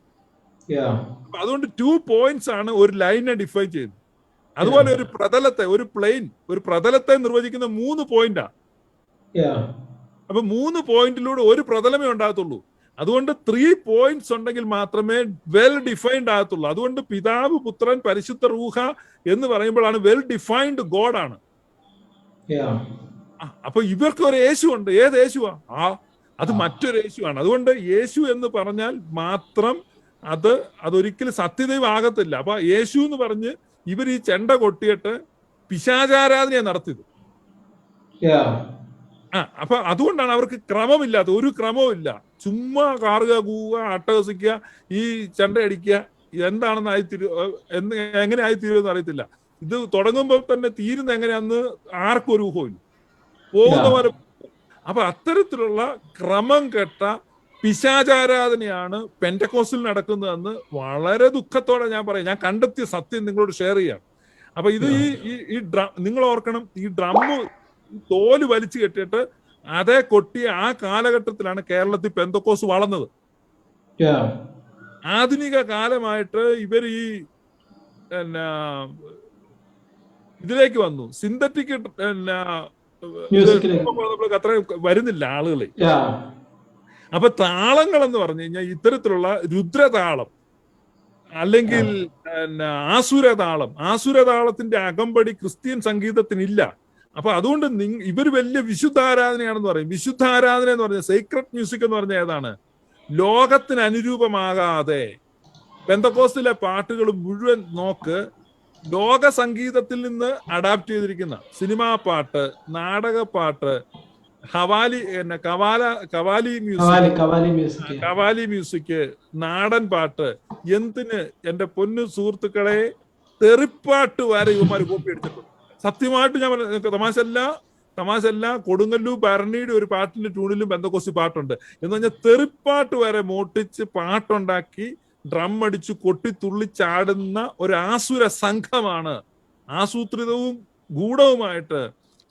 അതുകൊണ്ട് 2 പോയിന്റ്സ് ആണ് ഒരു ലൈനെ ഡിഫൈൻ ചെയ്യുന്നത്. അതുപോലെ ഒരു പ്രതലത്തെ, ഒരു പ്രതലത്തെ നിർവചിക്കുന്ന 3 പോയിന്റാ. അപ്പൊ 3 പോയിന്റിലൂടെ ഒരു പ്രതലമേ ഉണ്ടാകത്തുള്ളൂ. അതുകൊണ്ട് 3 പോയിന്റ്സ് ഉണ്ടെങ്കിൽ മാത്രമേ വെൽ ഡിഫൈൻഡ് ആകത്തുള്ളൂ. അതുകൊണ്ട് പിതാവ്, പുത്രൻ, പരിശുദ്ധ റൂഹ എന്ന് പറയുമ്പോഴാണ് വെൽ ഡിഫൈൻഡ് ഗോഡ് ആണ്. അപ്പൊ ഇവർക്ക് ഒരു യേശു ഉണ്ട്. ഏത് യേശുവാ? അത് മറ്റൊരു യേശുവാണ്. അതുകൊണ്ട് യേശു എന്ന് പറഞ്ഞാൽ മാത്രം അതൊരിക്കലും സത്യദൈവം ആകത്തില്ല. അപ്പൊ യേശു എന്ന് പറഞ്ഞ് ഇവർ ഈ ചെണ്ട കൊട്ടിയിട്ട് പിശാചാരാധനയെ നടത്തിയത്. അപ്പൊ അതുകൊണ്ടാണ് അവർക്ക് ക്രമമില്ലാത്ത, ഒരു ക്രമവും ഇല്ല. ചുമ്മാ കാറുക, കൂവുക, അട്ടഹസിക്കുക, ഈ ചെണ്ട അടിക്കുക. എന്താണെന്ന് എങ്ങനെ ആയിത്തീരുമെന്ന് അറിയത്തില്ല. ഇത് തുടങ്ങുമ്പോൾ തന്നെ തീരുന്ന എങ്ങനെയാന്ന് ആർക്കും ഒരു ഊഹമില്ല. പോകുന്നവരെ. അപ്പൊ അത്തരത്തിലുള്ള ക്രമം കെട്ട പിശാചാരാധനയാണ് പെന്റക്കോസ്റ്റിൽ നടക്കുന്നതെന്ന് വളരെ ദുഃഖത്തോടെ ഞാൻ പറയും. ഞാൻ കണ്ടെത്തിയ സത്യം നിങ്ങളോട് ഷെയർ ചെയ്യാം. അപ്പൊ ഇത് ഈ നിങ്ങൾ ഓർക്കണം, ഈ ഡ്രമ്മ് തോല് വലിച്ചു കെട്ടിയിട്ട് അതേ കൊട്ടിയ ആ കാലഘട്ടത്തിലാണ് കേരളത്തിൽ പെന്തക്കോസ് വളർന്നത്. ആധുനിക കാലമായിട്ട് ഇവർ ഈ ഇതിലേക്ക് വന്നു, സിന്തറ്റിക് അത്ര വരുന്നില്ല ആളുകളെ. അപ്പൊ താളങ്ങൾ എന്ന് പറഞ്ഞു കഴിഞ്ഞാൽ ഇത്തരത്തിലുള്ള രുദ്രതാളം അല്ലെങ്കിൽ ആസുരതാളത്തിന്റെ അകമ്പടി ക്രിസ്ത്യൻ സംഗീതത്തിനില്ല. അപ്പൊ അതുകൊണ്ട് ഇവർ വലിയ വിശുദ്ധാരാധനയാണെന്ന് പറയും. വിശുദ്ധാരാധന എന്ന് പറഞ്ഞാൽ സീക്രട്ട് മ്യൂസിക് എന്ന് പറഞ്ഞാൽ ഏതാണ്? ലോകത്തിന് അനുരൂപമാകാതെ പെന്തക്കോസ്റ്റിലെ പാട്ടുകൾ മുഴുവൻ നോക്ക്, ലോക സംഗീതത്തിൽ നിന്ന് അഡാപ്റ്റ് ചെയ്തിരിക്കുന്ന സിനിമാ പാട്ട്, നാടകപ്പാട്ട്, കവാലി മ്യൂസിക്, നാടൻ പാട്ട്, എന്തിന് എന്റെ പൊന്നു സുഹൃത്തുക്കളെ തെറിപ്പാട്ട് വരെ ഇവന്മാർ കോപ്പി അടിച്ചിട്ടുണ്ട്. സത്യമായിട്ട് ഞാൻ തമാശല്ല. കൊടുങ്ങല്ലൂർ ഭരണിയുടെ ഒരു പാട്ടിന്റെ ട്യൂണിലും പെന്തക്കോസ്തി പാട്ടുണ്ട്. എന്ന് പറഞ്ഞാൽ തെറിപ്പാട്ട് വരെ മോട്ടിച്ച് പാട്ടുണ്ടാക്കി ഡ്രം അടിച്ചു കൊട്ടിത്തുള്ളി ചാടുന്ന ഒരു ആസുര സംഘമാണ്. ആസൂത്രിതവും ഗൂഢവുമായിട്ട്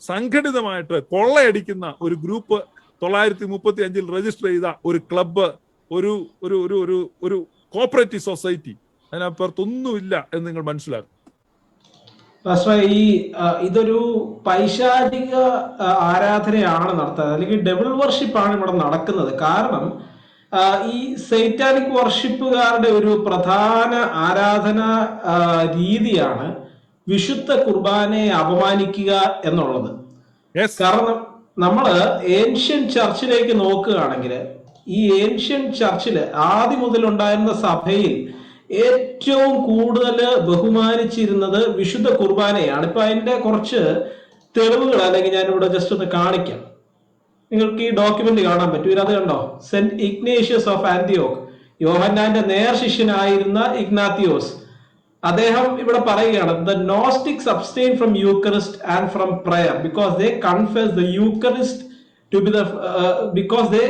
സംഘടിതമായിട്ട് കൊള്ളയടിക്കുന്ന ഒരു ഗ്രൂപ്പ് 935 രജിസ്റ്റർ ചെയ്ത ഒരു ക്ലബ്ബ്, ഒരു ഒരു ഒരു ഒരു ഒരു കോപ്പറേറ്റീവ് സൊസൈറ്റി. അതിനപ്പുറത്തൊന്നുമില്ല എന്ന് നിങ്ങൾ മനസ്സിലാക്കും. ഇതൊരു പൈശാചിക ആരാധനയാണ് നടത്തുന്നത്, അല്ലെങ്കിൽ ഡെവിൾ വർഷിപ്പ് ആണ് ഇവിടെ നടക്കുന്നത്. കാരണം ഈ സൈറ്റാനിക് വർഷിപ്പുകാരുടെ ഒരു പ്രധാന ആരാധന രീതിയാണ് വിശുദ്ധ കുർബാനയെ അപമാനിക്കുക എന്നുള്ളത്. കാരണം നമ്മള് ഏൻഷ്യൻ ചർച്ചിലേക്ക് നോക്കുകയാണെങ്കിൽ, ഈ ഏൻഷ്യൻ ചർച്ചില് ആദ്യം മുതലുണ്ടായിരുന്ന സഭയിൽ ഏറ്റവും കൂടുതൽ ബഹുമാനിച്ചിരുന്നത് വിശുദ്ധ കുർബാനയാണ്. ഇപ്പൊ അതിന്റെ കുറച്ച് തെളിവുകൾ അല്ലെങ്കിൽ ഞാനിവിടെ ജസ്റ്റ് ഒന്ന് കാണിക്കാം. നിങ്ങൾക്ക് ഈ ഡോക്യുമെന്റ് കാണാൻ പറ്റും. ഇതിനകത്ത് കണ്ടോ, സെന്റ് ഇഗ്നേഷ്യസ് ഓഫ് ആന്റിയോക്ക്, യോഹന്നാന്റെ നേർ ശിഷ്യനായിരുന്ന ഇഗ്നാത്തിയോസ്, അദ്ദേഹം ഇവിടെ പറയുകയാണ്, the Gnostics abstain from Eucharist and from prayer because they confess the Eucharist to be the because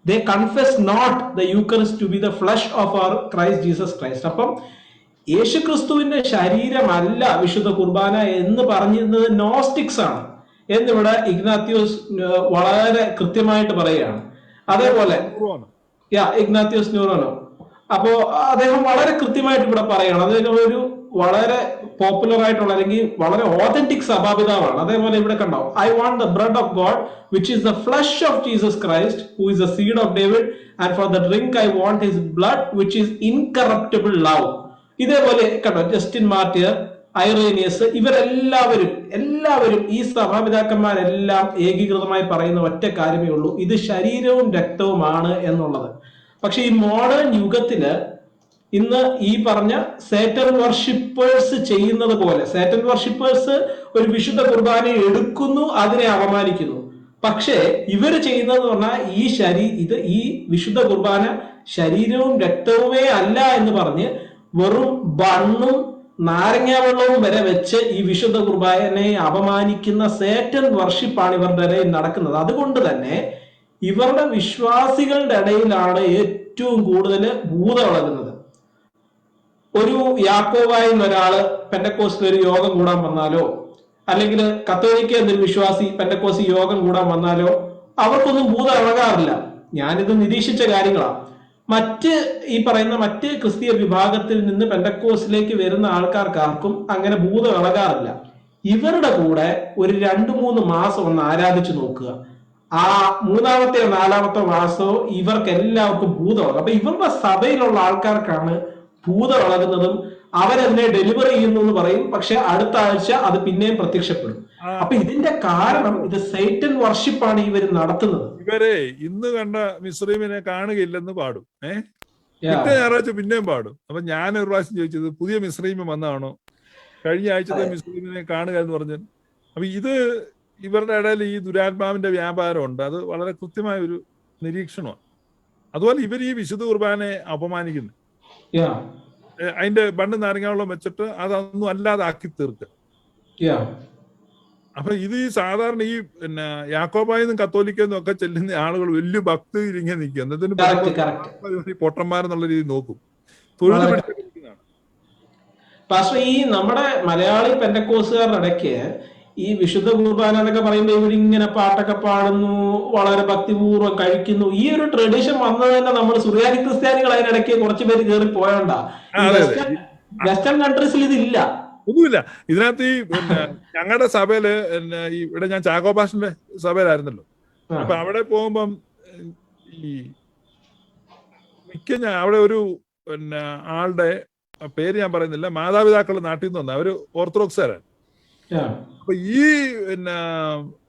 they confess not the Eucharist to be the flesh of our Christ Jesus Christ. അപ്പം യേശുക്രിസ്തുവിന്റെ ശരീരമല്ല വിശുദ്ധ കുർബാന എന്ന് പറഞ്ഞിരുന്നത് നോസ്റ്റിക്സ് ആണ് എന്നിവിടെ ഇഗ്നാത്തിയോസ് വളരെ കൃത്യമായിട്ട് പറയുകയാണ്. അതേപോലെ ഇഗ്നാത്തിയോസ് ന്യൂറോനോ, അപ്പോ അദ്ദേഹം വളരെ കൃത്യമായിട്ട് ഇവിടെ പറയുകയാണ്. അദ്ദേഹം ഒരു വളരെ പോപ്പുലർ ആയിട്ടുള്ള അല്ലെങ്കിൽ വളരെ ഓതന്റിക് സഭാപിതാവാണ്. അതേപോലെ ഇവിടെ കണ്ടോ, I want the bread of God which is the flesh of Jesus Christ, who is the seed of David, and for the drink I want his blood, which is incorruptible love. ഇതേപോലെ കണ്ടോ, ജസ്റ്റിൻ മാർട്ടിയർ ഐറേനിയസ്, എല്ലാവരും ഈ സഭാപിതാക്കന്മാരെല്ലാം ഏകീകൃതമായി പറയുന്ന ഒറ്റ കാര്യമേ ഉള്ളൂ, ഇത് ശരീരവും രക്തവുമാണ് എന്നുള്ളത്. പക്ഷെ ഈ മോഡേൺ യുഗത്തില് ഇന്ന് ഈ പറഞ്ഞ സേറ്റൻ വർഷിപ്പേഴ്സ് ചെയ്യുന്നത് പോലെ, സേറ്റൻ വർഷിപ്പേഴ്സ് ഒരു വിശുദ്ധ കുർബാനയെ എടുക്കുന്നു, അതിനെ അപമാനിക്കുന്നു. പക്ഷേ ഇവര് ചെയ്യുന്നത് പറഞ്ഞാൽ ഈ വിശുദ്ധ കുർബാന ശരീരവും രക്തവുമേ അല്ല എന്ന് പറഞ്ഞ് വെറും ബണ്ണും നാരങ്ങാ വെള്ളവും വരെ വെച്ച് ഈ വിശുദ്ധ കുർബാനയെ അപമാനിക്കുന്ന സേറ്റൻ വർഷിപ്പാണ് ഇവരുടെ ഇടയിൽ നടക്കുന്നത്. അതുകൊണ്ട് തന്നെ ഇവരുടെ വിശ്വാസികളുടെ ഇടയിലാണ് ഏറ്റവും കൂടുതൽ ഭൂതം ഇളകുന്നത്. ഒരു യാക്കോബായിൽ ഒരാള് പെന്തക്കോസ്റ്റിൽ ഒരു യോഗം കൂടാൻ വന്നാലോ, അല്ലെങ്കിൽ കത്തോലിക്ക എന്നൊരു വിശ്വാസി പെന്തക്കോസ്തി യോഗം കൂടാൻ വന്നാലോ അവർക്കൊന്നും ഭൂതം ഇളകാറില്ല. ഞാനിത് നിരീക്ഷിച്ച കാര്യങ്ങളാണ്. ഈ പറയുന്ന മറ്റ് ക്രിസ്തീയ വിഭാഗത്തിൽ നിന്ന് പെന്തക്കോസ്റ്റിലേക്ക് വരുന്ന ആൾക്കാർക്കാർക്കും അങ്ങനെ ഭൂതം ഇളകാറില്ല. ഇവരുടെ കൂടെ ഒരു 2-3 മാസം ഒന്ന് ആരാധിച്ചു നോക്കുക. ആ 3-ാമത്തെയോ 4-ാമത്തെ മാസമോ ഇവർക്ക് എല്ലാവർക്കും ഭൂതം ഇളകും. അപ്പൊ ഇവരുടെ സഭയിലുള്ള ആൾക്കാർക്കാണ് ഭൂതം ഇളകുന്നതും അവരതിനെ ഡെലിവർ ചെയ്യുന്നു എന്ന് പറയും. പക്ഷെ അടുത്ത ആഴ്ച അത് പിന്നെയും പ്രത്യക്ഷപ്പെടും. അപ്പൊ ഇതിന്റെ കാരണം ഇത് സൈറ്റൻ വർഷിപ്പാണ് ഇവർ നടത്തുന്നത്. ഇവരെ ഇന്ന് കണ്ട മിസ്രൈമിനെ കാണുകയില്ലെന്ന് പാടും. പിറ്റേ ഞായറാഴ്ച പിന്നെയും പാടും. അപ്പൊ ഞാൻ ഒരു പ്രാവശ്യം ചോദിച്ചത് പുതിയ മിസ്രൈമ് വന്നതാണോ, കഴിഞ്ഞ ആഴ്ചത്തെ മിസ്രൈമിനെ കാണുക എന്ന് പറഞ്ഞു. അപ്പൊ ഇത് ഇവരുടെ ഇടയിൽ ഈ ദുരാത്മാവിന്റെ വ്യാപാരമുണ്ട്. അത് വളരെ കൃത്യമായ ഒരു നിരീക്ഷണമാണ്. അതുപോലെ ഇവർ ഈ വിശുദ്ധ കുർബാനയെ അപമാനിക്കുന്നു. അതിന്റെ ബണ്ട് നാരങ്ങാവെള്ളം വെച്ചിട്ട് അതൊന്നും അല്ലാതെ ആക്കി തീർക്കുക. അപ്പൊ ഇത് ഈ സാധാരണ ഈ പിന്നെ യാക്കോബായെന്നും കത്തോലിക്കെന്നും ഒക്കെ ചെല്ലുന്ന ആളുകൾ വലിയ ഭക്തിയിൽ ഇങ്ങനെ നിൽക്കുക. എന്നിട്ട് പൊട്ടന്മാരെന്നുള്ള രീതി നോക്കും. തൊഴിൽ പഠിച്ചിരിക്കുന്നതാണ്. പക്ഷെ ഈ നമ്മുടെ മലയാളി പെന്തക്കോസുകാരുടെ ഇടയ്ക്ക് ഈ വിശുദ്ധ കുർബാന എന്നൊക്കെ പറയുമ്പോൾ ഇവരിങ്ങനെ പാട്ടൊക്കെ പാടുന്നു, വളരെ ഭക്തിപൂർവ്വം കഴിക്കുന്നു. ഈ ഒരു ട്രഡീഷൻ വന്നത് തന്നെ നമ്മൾ സുറിയാനി ക്രിസ്ത്യാനികൾ അതിനിടയ്ക്ക് കുറച്ച് പേര് കയറി പോയോണ്ടാ. വെസ്റ്റേൺ കൺട്രീസിൽ ഇതില്ല, ഒന്നുമില്ല. ഇതിനകത്ത് ഈ പിന്നെ ഞങ്ങളുടെ സഭയില് ഇവിടെ ഞാൻ ചാക്കോപാഷന്റെ സഭയിലായിരുന്നല്ലോ. അപ്പൊ അവിടെ പോകുമ്പം ഈ അവിടെ ഒരു പിന്നെ ആളുടെ പേര് ഞാൻ പറയുന്നില്ല, മാതാപിതാക്കൾ നാട്ടിൽ നിന്ന് വന്ന അവര് ഓർത്തഡോക്സുകാരാണ്. അപ്പൊ ഈ പിന്നെ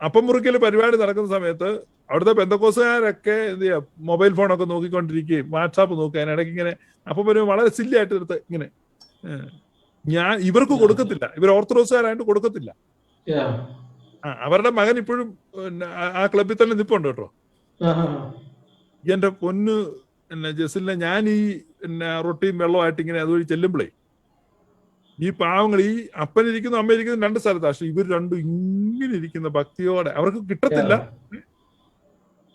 അപ്പം മുറിക്കൽ പരിപാടി നടക്കുന്ന സമയത്ത് അവിടുത്തെ പെന്തക്കോസുകാരൊക്കെ എന്ത് ചെയ്യാ, മൊബൈൽ ഫോണൊക്കെ നോക്കിക്കൊണ്ടിരിക്കുകയും വാട്സാപ്പ് നോക്കുക. അതിനിടയ്ക്ക് ഇങ്ങനെ അപ്പം ഒരു വളരെ സില്ലി ആയിട്ട് എടുത്ത് ഇങ്ങനെ ഇവർക്ക് കൊടുക്കത്തില്ല, ഇവർ ഓർത്തഡോക്സുകാരായിട്ട് കൊടുക്കത്തില്ല. അവരുടെ മകൻ ഇപ്പോഴും ആ ക്ലബിൽ തന്നെ നിപ്പുണ്ട് കേട്ടോ. എന്റെ പൊന്ന് ജസിലിനെ, ഞാൻ ഈ റൊട്ടിയും വെള്ളമായിട്ട് ഇങ്ങനെ അതുവഴി ചെല്ലുമ്പോഴേ ഈ പാവങ്ങൾ, ഈ അപ്പനിരിക്കുന്നു അമ്മയിരിക്കുന്നു 2 സ്ഥലത്ത്, പക്ഷെ ഇവർ രണ്ടും ഇങ്ങനെ ഇരിക്കുന്ന ഭക്തിയോടെ അവർക്ക് കിട്ടത്തില്ല.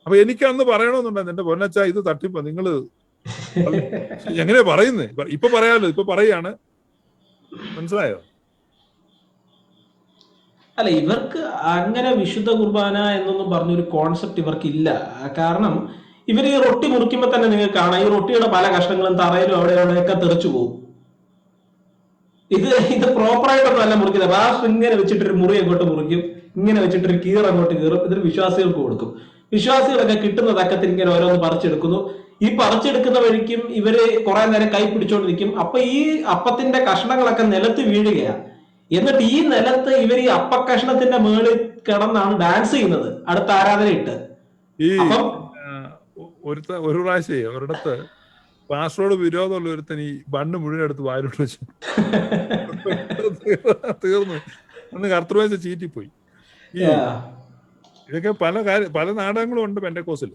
അപ്പൊ എനിക്ക് അന്ന് പറയണമെന്നുണ്ടായിരുന്നു, എന്റെ പൊന്നച്ച ഇത് തട്ടിപ്പോ നിങ്ങള് എങ്ങനെയാ പറയുന്നേ, ഇപ്പൊ പറയാലോ, ഇപ്പൊ പറയാണ്, മനസ്സിലായോ? അല്ല, ഇവർക്ക് അങ്ങനെ വിശുദ്ധ കുർബാന എന്നൊന്നും പറഞ്ഞൊരു കോൺസെപ്റ്റ് ഇവർക്ക് ഇല്ല. കാരണം ഇവർ ഈ റൊട്ടി മുറിക്കുമ്പോ തന്നെ നിങ്ങൾക്ക് കാണാം, ഈ റൊട്ടിയുടെ പല കഷ്ണങ്ങളും തറയിലും അവിടെയൊക്കെ തെറിച്ചു പോകും. ഇത് പ്രോപ്പറായിട്ടൊന്നും അല്ല മുറിക്കുന്നത്. റാഷ് ഇങ്ങനെ വെച്ചിട്ടൊരു മുറി അങ്ങോട്ട് മുറിക്കും, ഇങ്ങനെ വെച്ചിട്ടൊരു കീർ അങ്ങോട്ട് കീറും. ഇതൊരു വിശ്വാസികൾക്ക് കൊടുക്കും. വിശ്വാസികളൊക്കെ കിട്ടുന്ന തക്കത്തിൽ ഇങ്ങനെ ഓരോന്ന് പറിച്ചെടുക്കുന്നു. ഈ പറിച്ചെടുക്കുന്ന വഴിക്കും ഇവര് കുറെ നേരം കൈ പിടിച്ചോണ്ടിരിക്കും. അപ്പൊ ഈ അപ്പത്തിന്റെ കഷ്ണങ്ങളൊക്കെ നിലത്ത് വീഴുകയാണ്. എന്നിട്ട് ഈ നിലത്ത് ഇവർ ഈ അപ്പക്കഷ്ണത്തിന്റെ മേളിൽ കിടന്നാണ് ഡാൻസ് ചെയ്യുന്നത് അടുത്ത ആരാധനയിട്ട്. അപ്പം ഒരു പ്രാവശ്യം ഒരിടത്ത് പാസ്റ്ററോട് വിരോധമുള്ള ഒരുത്തൻ ഈ ബണ്ണ് മുഴുവൻ എടുത്ത് വായിലോട്ട് വെച്ചു, തീർന്നു. അന്ന് കർത്തൃമേശ ചീറ്റിപ്പോയി. ഈ ഇതൊക്കെ പല നാടകങ്ങളും ഉണ്ട് പെന്തക്കോസ്തിൽ.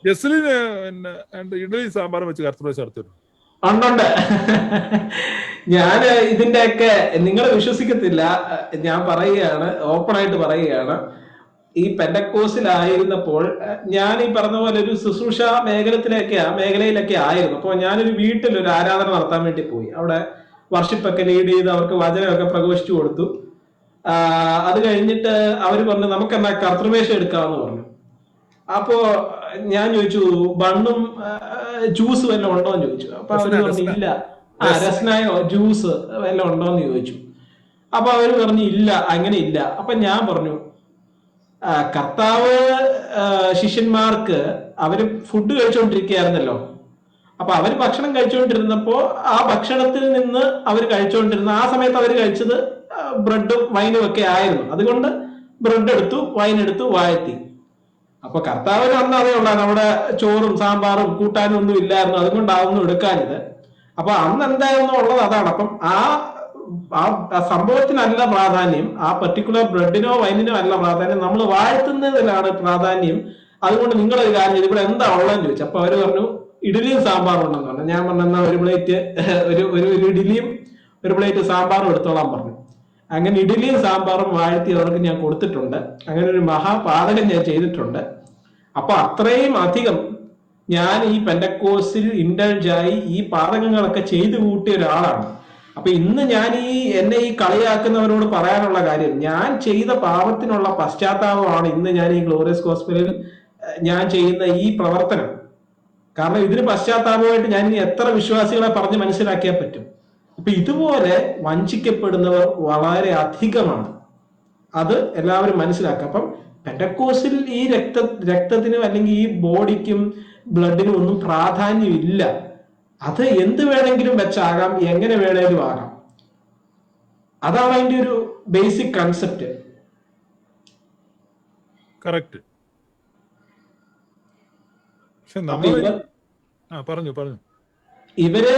ജസ്ലിന് ഇഡലി സാമ്പാറും വെച്ച് കർത്തൃമേശ നടത്തിയിരുന്നു. ഉണ്ടുണ്ട്. ഞാന് ഇതിന്റെയൊക്കെ നിങ്ങൾ വിശ്വസിക്കത്തില്ല, ഞാൻ പറയുകയാണ്, ഓപ്പൺ ആയിട്ട് പറയുകയാണ്. ഈ പെന്തക്കോസ്തിലായിരുന്നപ്പോൾ ഞാൻ ഈ പറഞ്ഞ പോലെ ഒരു ശുശ്രൂഷ മേഖലയിലൊക്കെ ആയിരുന്നു. അപ്പോൾ ഞാനൊരു വീട്ടിൽ ഒരു ആരാധന നടത്താൻ വേണ്ടി പോയി. അവിടെ വർഷിപ്പൊക്കെ ലീഡ് ചെയ്ത് അവർക്ക് വചനമൊക്കെ പ്രഘോഷിച്ചു കൊടുത്തു. അത് കഴിഞ്ഞിട്ട് അവർ പറഞ്ഞു നമുക്കെന്നാ കർത്തൃമേശ എടുക്കാമെന്ന് പറഞ്ഞു. അപ്പോ ഞാൻ ചോദിച്ചു ബണ്ണും ജ്യൂസ് വല്ലതും ഉണ്ടോ എന്ന് ചോദിച്ചു. അപ്പൊ അവര് പറഞ്ഞു ഇല്ല. രസ്നായോ ജ്യൂസ് വല്ലതും ഉണ്ടോന്ന് ചോദിച്ചു. അപ്പൊ അവര് പറഞ്ഞു ഇല്ല, അങ്ങനെ ഇല്ല. അപ്പൊ ഞാൻ പറഞ്ഞു കർത്താവ് ശിഷ്യന്മാർക്ക് അവര് ഫുഡ് കഴിച്ചുകൊണ്ടിരിക്കുകയായിരുന്നല്ലോ, അപ്പൊ അവര് ഭക്ഷണം കഴിച്ചുകൊണ്ടിരുന്നപ്പോ ആ ഭക്ഷണത്തിൽ നിന്ന് അവർ കഴിച്ചുകൊണ്ടിരുന്ന ആ സമയത്ത് അവർ കഴിച്ചത് ബ്രെഡും വൈനും ഒക്കെ ആയിരുന്നു. അതുകൊണ്ട് ബ്രെഡ് എടുത്തു, വൈൻ എടുത്തു, വാഴ്ത്തി. അപ്പൊ കർത്താവിന് അന്ന് അതേ ഉള്ളായിരുന്നു, അവിടെ ചോറും സാമ്പാറും കൂട്ടാനും ഒന്നും ഇല്ലായിരുന്നു, അതുകൊണ്ടാവുന്നു എടുക്കാനിത്. അപ്പൊ അന്ന് എന്തായിരുന്നു ഉള്ളത് അതാണ്. അപ്പം ആ സംഭവത്തിനല്ല പ്രാധാന്യം, ആ പർട്ടിക്കുലർ ബ്രെഡിനോ വൈനിനോ അല്ല പ്രാധാന്യം, നമ്മൾ വാഴ്ത്തുന്നതിലാണ് പ്രാധാന്യം. അതുകൊണ്ട് നിങ്ങളൊരു കാര്യം ചെയ്ത് ഇവിടെ എന്താ ഉള്ളതെന്ന് ചോദിച്ചു. അപ്പൊ അവര് പറഞ്ഞു ഇഡ്ഡലിയും സാമ്പാറും ഉണ്ടെന്ന് പറഞ്ഞു. ഞാൻ പറഞ്ഞു എന്നാ ഒരു പ്ലേറ്റ് ഒരു ഇഡ്ഡലിയും ഒരു പ്ലേറ്റ് സാമ്പാറും എടുത്തോളാൻ പറഞ്ഞു. അങ്ങനെ ഇഡ്ഡലിയും സാമ്പാറും വാഴ്ത്തി അവർക്ക് ഞാൻ കൊടുത്തിട്ടുണ്ട്. അങ്ങനെ ഒരു മഹാപാതകം ഞാൻ ചെയ്തിട്ടുണ്ട്. അപ്പൊ അത്രയും അധികം ഞാൻ ഈ പെന്റക്കോസ്റ്റിൽ ഇൻഡൾജ് ആയി ഈ പാതകങ്ങളൊക്കെ ചെയ്തു കൂട്ടിയ ഒരാളാണ്. അപ്പൊ ഇന്ന് ഞാൻ എന്നെ ഈ കളിയാക്കുന്നവരോട് പറയാനുള്ള കാര്യം, ഞാൻ ചെയ്ത പാപത്തിനുള്ള പശ്ചാത്താപമാണ് ഇന്ന് ഞാൻ ഈ ഗ്ലോറിയസ് ഗോസ്പലിൽ ഞാൻ ചെയ്യുന്ന ഈ പ്രവർത്തനം. കാരണം ഇതിന് പശ്ചാത്താപമായിട്ട് ഞാൻ ഇനി എത്ര വിശ്വാസികളെ പറഞ്ഞ് മനസ്സിലാക്കിയാൽ പറ്റും. അപ്പൊ ഇതുപോലെ വഞ്ചിക്കപ്പെടുന്നവർ വളരെ അധികമാണ്. അത് എല്ലാവരും മനസ്സിലാക്കുക. അപ്പം പെന്റക്കോസ്റ്റിൽ ഈ രക്തത്തിനും അല്ലെങ്കിൽ ഈ ബോഡിക്കും ബ്ലഡിനും ഒന്നും പ്രാധാന്യമില്ല. അത് എന്ത് വേണമെങ്കിലും വെച്ചാകാം, എങ്ങനെ വേണമെങ്കിലും ആകാം. അതാണ് അതിന്റെ ഒരു ബേസിക് കൺസെപ്റ്റ്. കറക്റ്റ്. പക്ഷെ നമ്മൾ പറഞ്ഞു ഇവര്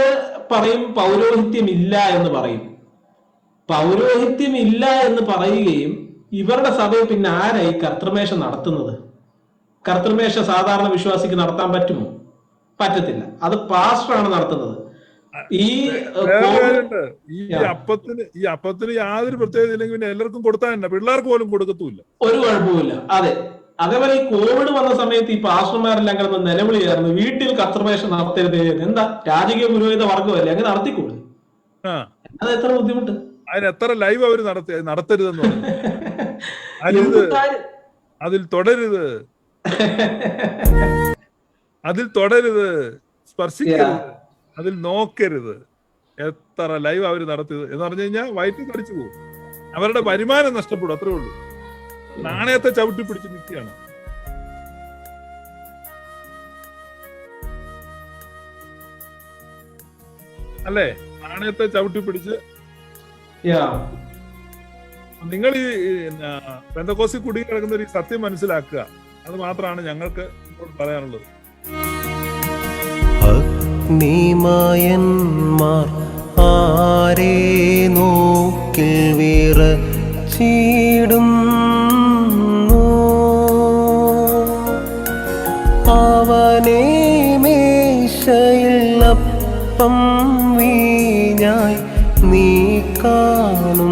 പറയും പൗരോഹിത്യം ഇല്ല എന്ന് പറയും. പൗരോഹിത്യം ഇല്ല എന്ന് പറയുകയും ഇവരുടെ സഭയിൽ പിന്നെ ആരായി കർത്തൃമേശ നടത്തുന്നത്? കർത്തൃമേശ സാധാരണ വിശ്വാസിക്ക് നടത്താൻ പറ്റുമോ? പറ്റത്തില്ല. അത് പാസ്റ്ററാണ് നടത്തുന്നത്. ഈ അപ്പത്തിന് യാതൊരു പ്രത്യേകത ഇല്ലെങ്കിൽ പിന്നെ എല്ലാവർക്കും കൊടുത്താൽ തന്നെ പിള്ളേർക്ക് പോലും കൊടുക്കത്തുമില്ല, ഒരു കുഴപ്പമില്ല. അതെ. അതേപോലെ ഈ കോവിഡ് വന്ന സമയത്ത് ഈ പാസ്റ്റർമാരെല്ലാം കിടന്ന് നിലവിളിയായിരുന്നു, വീട്ടിൽ കർത്തൃമേശ നടത്തരുത്. എന്താ, രാജകീയ പുരോഹിത വർഗമല്ലേ, അങ്ങനെ നടത്തിക്കൂടെ? അത് എത്ര ബുദ്ധിമുട്ട്. അതിന് എത്ര ലൈവ് അവര് നടത്തരുതെന്ന് പറഞ്ഞു. അതിൽ തുടരുത്, സ്പർശിക്കരുത്, അതിൽ നോക്കരുത്. എത്ര ലൈവ് അവര് നടത്തിയത് എന്ന് പറഞ്ഞു കഴിഞ്ഞാൽ വയറ്റിൽ കടിച്ചു പോകും, അവരുടെ വരുമാനം നഷ്ടപ്പെടും, അത്രേ ഉള്ളൂ. നാണയത്തെ ചവിട്ടി പിടിച്ച് നിൽക്കുകയാണ്. അല്ലേ? നാണയത്തെ ചവിട്ടി പിടിച്ച്. നിങ്ങൾ ഈ പെന്തക്കോസ്റ്റിൽ കുടുങ്ങി കിടക്കുന്ന ഒരു സത്യം മനസ്സിലാക്കുക. അത് മാത്രമാണ് ഞങ്ങൾക്ക് ഇപ്പോൾ പറയാനുള്ളത്. അഗ്നിമയന്മാർ ആരെ നോക്കിൽ വിറച്ചിടുന്നു, അവനെ മേശയിൽ അപ്പം വീഞ്ഞായി നീ കാണുന്നു.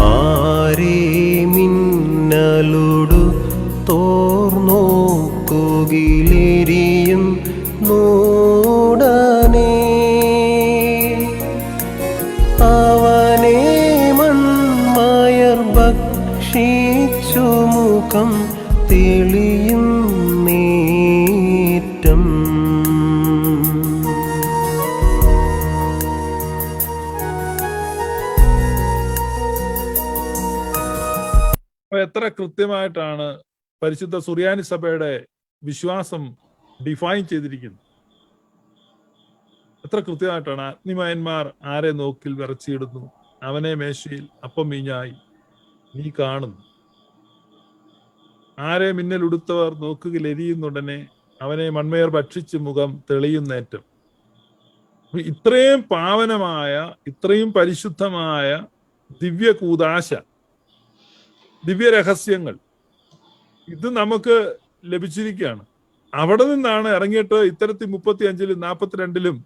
ആരെ മിന്നലുടു തോർന്നോക്കുകിലെരിയും മൂടനെ, അവനെ മൺമയർ ഭക്ഷിച്ചു മുഖം തെളിയും നേറ്റം. എത്ര കൃത്യമായിട്ടാണ് പരിശുദ്ധ സുറിയാനി സഭയുടെ വിശ്വാസം ഡിഫൈൻ ചെയ്തിരിക്കുന്നത്. എത്ര കൃത്യമായിട്ടാണ്. അഗ്നിമയന്മാർ ആരെ നോക്കിൽ വിറച്ചിടുന്നു, അവനെ മേശയിൽ അപ്പം വീഞ്ഞായി നീ കാണുന്നു. ആരെ മിന്നൽ ഉടുത്തവർ നോക്കുകിൽ എരിയുന്നുടനെ, അവനെ മൺമയർ ഭക്ഷിച്ച് മുഖം തെളിയുന്നേറ്റം. ഇത്രയും പാവനമായ, ഇത്രയും പരിശുദ്ധമായ ദിവ്യ കൂദാശ, ദിവ്യ രഹസ്യങ്ങൾ ഇത് നമുക്ക് ലഭിച്ചിരിക്കുകയാണ്. അവിടെ നിന്നാണ് ഇറങ്ങിയിട്ട് ഇത്തരത്തിൽ 35-ലും 42-ലും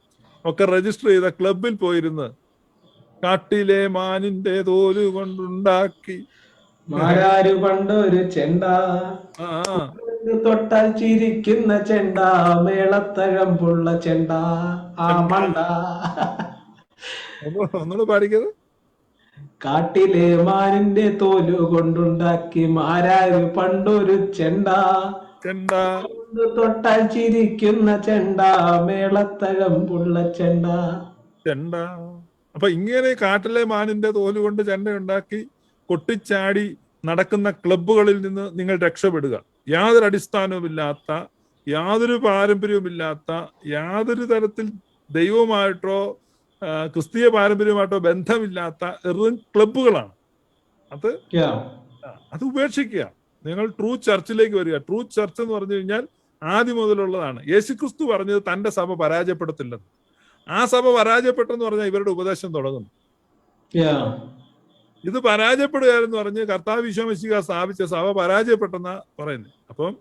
ഒക്കെ രജിസ്റ്റർ ചെയ്ത ക്ലബിൽ പോയിരുന്ന് കാട്ടിലെ മാനിന്റെ തോല് കൊണ്ടുണ്ടാക്കി പണ്ടൊരു ചെണ്ട, തൊട്ടാൽ ചിരിക്കുന്ന ചെണ്ട, മേളത്തഴമ്പുള്ള ചെണ്ട, ആ മണ്ട. ഒന്നുകൂടെ പാടിക്കത്. കാട്ടിലെ മാനിന്റെ തോല് കൊണ്ടുണ്ടാക്കി മാരാര് പണ്ടൊരു ചെണ്ട, തൊട്ടാൽ ചിരിക്കുന്ന ചെണ്ട, മേളത്തഴമ്പുള്ള ചെണ്ട. അപ്പൊ ഇങ്ങനെ കാട്ടിലെ മാനിന്റെ തോല് കൊണ്ട് ചെണ്ട ഉണ്ടാക്കി കൊട്ടിച്ചാടി നടക്കുന്ന ക്ലബ്ബുകളിൽ നിന്ന് നിങ്ങൾ രക്ഷപ്പെടുക. യാതൊരു അടിസ്ഥാനവുമില്ലാത്ത, യാതൊരു പാരമ്പര്യവുമില്ലാത്ത, യാതൊരു തരത്തിൽ ദൈവവുമായിട്ടോ ക്രിസ്തീയ പാരമ്പര്യവുമായിട്ടോ ബന്ധമില്ലാത്ത ക്ലബ്ബുകളാണ്. അത് ഉപേക്ഷിക്കുക. നിങ്ങൾ ട്രൂ ചർച്ചിലേക്ക് വരിക. ട്രൂ ചർച്ച് എന്ന് പറഞ്ഞു കഴിഞ്ഞാൽ ആദ്യം മുതലുള്ളതാണ്. യേശുക്രിസ്തു പറഞ്ഞത് തന്റെ സഭ പരാജയപ്പെടത്തില്ലെന്ന്. ആ സഭ പരാജയപ്പെട്ടെന്ന് പറഞ്ഞാൽ ഇവരുടെ ഉപദേശം തുടങ്ങുന്നു. ഇത് പരാജയപ്പെടുക എന്ന് പറഞ്ഞ് കർത്താവ് ഈശോ മിശിഹാ സ്ഥാപിച്ച സഭ പരാജയപ്പെട്ടെന്ന പറയുന്നത്. അപ്പം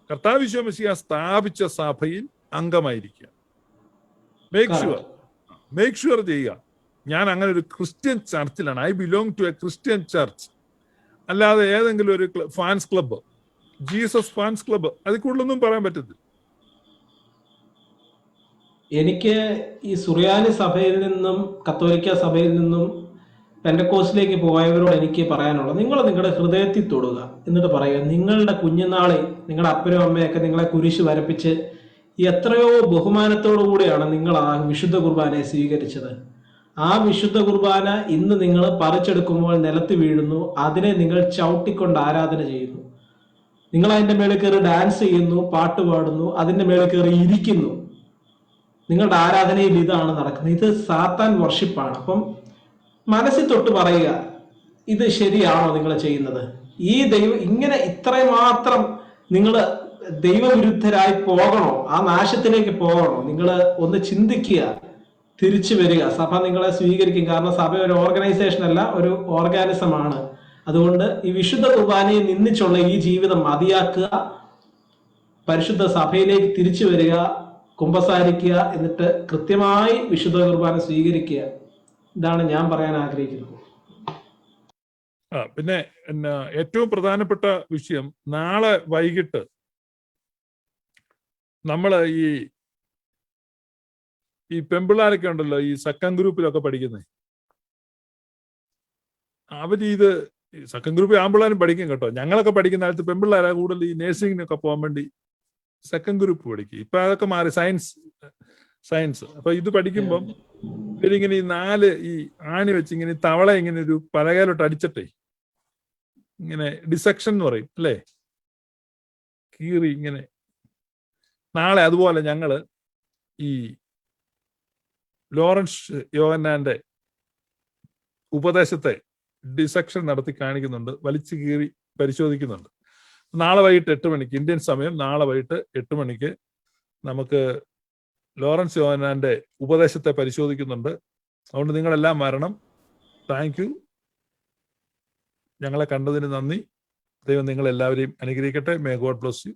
കർത്താവ് ഈശോ മിശിഹാ സ്ഥാപിച്ച സഭയിൽ അംഗമായിരിക്കുക. മേക്ക് ഷുവർ ചെയ്യുക. ഞാൻ അങ്ങനെ ഒരു ക്രിസ്ത്യൻ ചർച്ചിലാണ്, I belong to a Christian church, അല്ലാതെ ഏതെങ്കിലും ഒരു fans club, Jesus fans club, അതിൽ കൂടുതലൊന്നും പറയാൻ പറ്റത്തില്ല. എനിക്ക് ഈ സുറിയാനി സഭയിൽ നിന്നും കത്തോലിക്ക സഭയിൽ നിന്നും പെന്തക്കോസ്തിലേക്ക് പോയവരോട് എനിക്ക് പറയാനുള്ളത്, നിങ്ങൾ നിങ്ങളുടെ ഹൃദയത്തിൽ തൊടുക. എന്നിട്ട് പറയുക, നിങ്ങളുടെ കുഞ്ഞുനാളിൽ നിങ്ങളുടെ അപ്പനും അമ്മയൊക്കെ നിങ്ങളെ കുരിശ് വരപ്പിച്ച് എത്രയോ ബഹുമാനത്തോടു കൂടിയാണ് നിങ്ങൾ ആ വിശുദ്ധ കുർബാനയെ സ്വീകരിച്ചത്. ആ വിശുദ്ധ കുർബാന ഇന്ന് നിങ്ങൾ പറിച്ചെടുക്കുമ്പോൾ നിലത്ത് വീഴുന്നു. അതിനെ നിങ്ങൾ ചവിട്ടിക്കൊണ്ട് ആരാധന ചെയ്യുന്നു. നിങ്ങൾ അതിന്റെ മേളിൽ കയറി ഡാൻസ് ചെയ്യുന്നു, പാട്ട് പാടുന്നു, അതിന്റെ മേളിൽ കയറി ഇരിക്കുന്നു. നിങ്ങളുടെ ആരാധനയിൽ ഇതാണ് നടക്കുന്നത്. ഇത് സാത്താൻ വർഷിപ്പാണ്. അപ്പം മനസ്സിൽ തൊട്ട് പറയുക, ഇത് ശരിയാണോ നിങ്ങൾ ചെയ്യുന്നത്? ഈ ദൈവം ഇങ്ങനെ ഇത്രമാത്രം നിങ്ങൾ ദൈവവിരുദ്ധരായി പോകണോ? ആ നാശത്തിലേക്ക് പോകണോ? നിങ്ങൾ ഒന്ന് ചിന്തിക്കുക, തിരിച്ചു വരിക. സഭ നിങ്ങളെ സ്വീകരിക്കും. കാരണം സഭ ഒരു ഓർഗനൈസേഷൻ അല്ല, ഒരു ഓർഗാനിസം ആണ്. അതുകൊണ്ട് ഈ വിശുദ്ധ കുർബാനയെ നിന്നിച്ചുള്ള ഈ ജീവിതം മതിയാക്കുക, പരിശുദ്ധ സഭയിലേക്ക് തിരിച്ചു വരിക, കുമ്പസാരിക്കുക, എന്നിട്ട് കൃത്യമായി വിശുദ്ധ കുർബാന സ്വീകരിക്കുക. ഇതാണ് ഞാൻ പറയാൻ ആഗ്രഹിക്കുന്നത്. പിന്നെ ഏറ്റവും പ്രധാനപ്പെട്ട വിഷയം, നാളെ വൈകിട്ട് നമ്മൾ ഈ പെമ്പിള്ളാരൊക്കെ ഉണ്ടല്ലോ, ഈ സെക്കൻഡ് ഗ്രൂപ്പിലൊക്കെ പഠിക്കുന്നത്, അവരിത് സെക്കൻഡ് ഗ്രൂപ്പിൽ ആമ്പിള്ളാരും പഠിക്കും കേട്ടോ. ഞങ്ങളൊക്കെ പഠിക്കുന്ന കാലത്ത് പെമ്പിള്ളാരാ കൂടുതൽ ഈ നേഴ്സിങ്ങിനൊക്കെ പോകാൻ വേണ്ടി സെക്കൻഡ് ഗ്രൂപ്പ് പഠിക്കും. ഇപ്പൊ അതൊക്കെ മാറി, സയൻസ്. അപ്പൊ ഇത് പഠിക്കുമ്പം ഇവരിങ്ങനെ ഈ 4 ഈ ആണി വെച്ച് ഇങ്ങനെ തവള ഇങ്ങനെ ഒരു പലകയിലോട്ട് അടിച്ചിട്ടേ ഇങ്ങനെ ഡിസെക്ഷൻ എന്ന് പറയും അല്ലേ, കീറി ഇങ്ങനെ. നാളെ അതുപോലെ ഞങ്ങള് ഈ ലോറൻസ് യോഹന്നാന്റെ ഉപദേശത്തെ ഡിസെക്ഷൻ നടത്തി കാണിക്കുന്നുണ്ട്, വലിച്ചു കീറി പരിശോധിക്കുന്നുണ്ട്. നാളെ വൈകിട്ട് 8 മണിക്ക് ഇന്ത്യൻ സമയം, നാളെ വൈകിട്ട് 8 മണിക്ക് നമുക്ക് ലോറൻസ് യോഹന്നാന്റെ ഉപദേശത്തെ പരിശോധിക്കുന്നുണ്ട്. അതുകൊണ്ട് നിങ്ങളെല്ലാം വരണം. Thank you. ഞങ്ങളെ കണ്ടതിന് നന്ദി. ദൈവം നിങ്ങളെല്ലാവരെയും അനുഗ്രഹിക്കട്ടെ. May God bless you.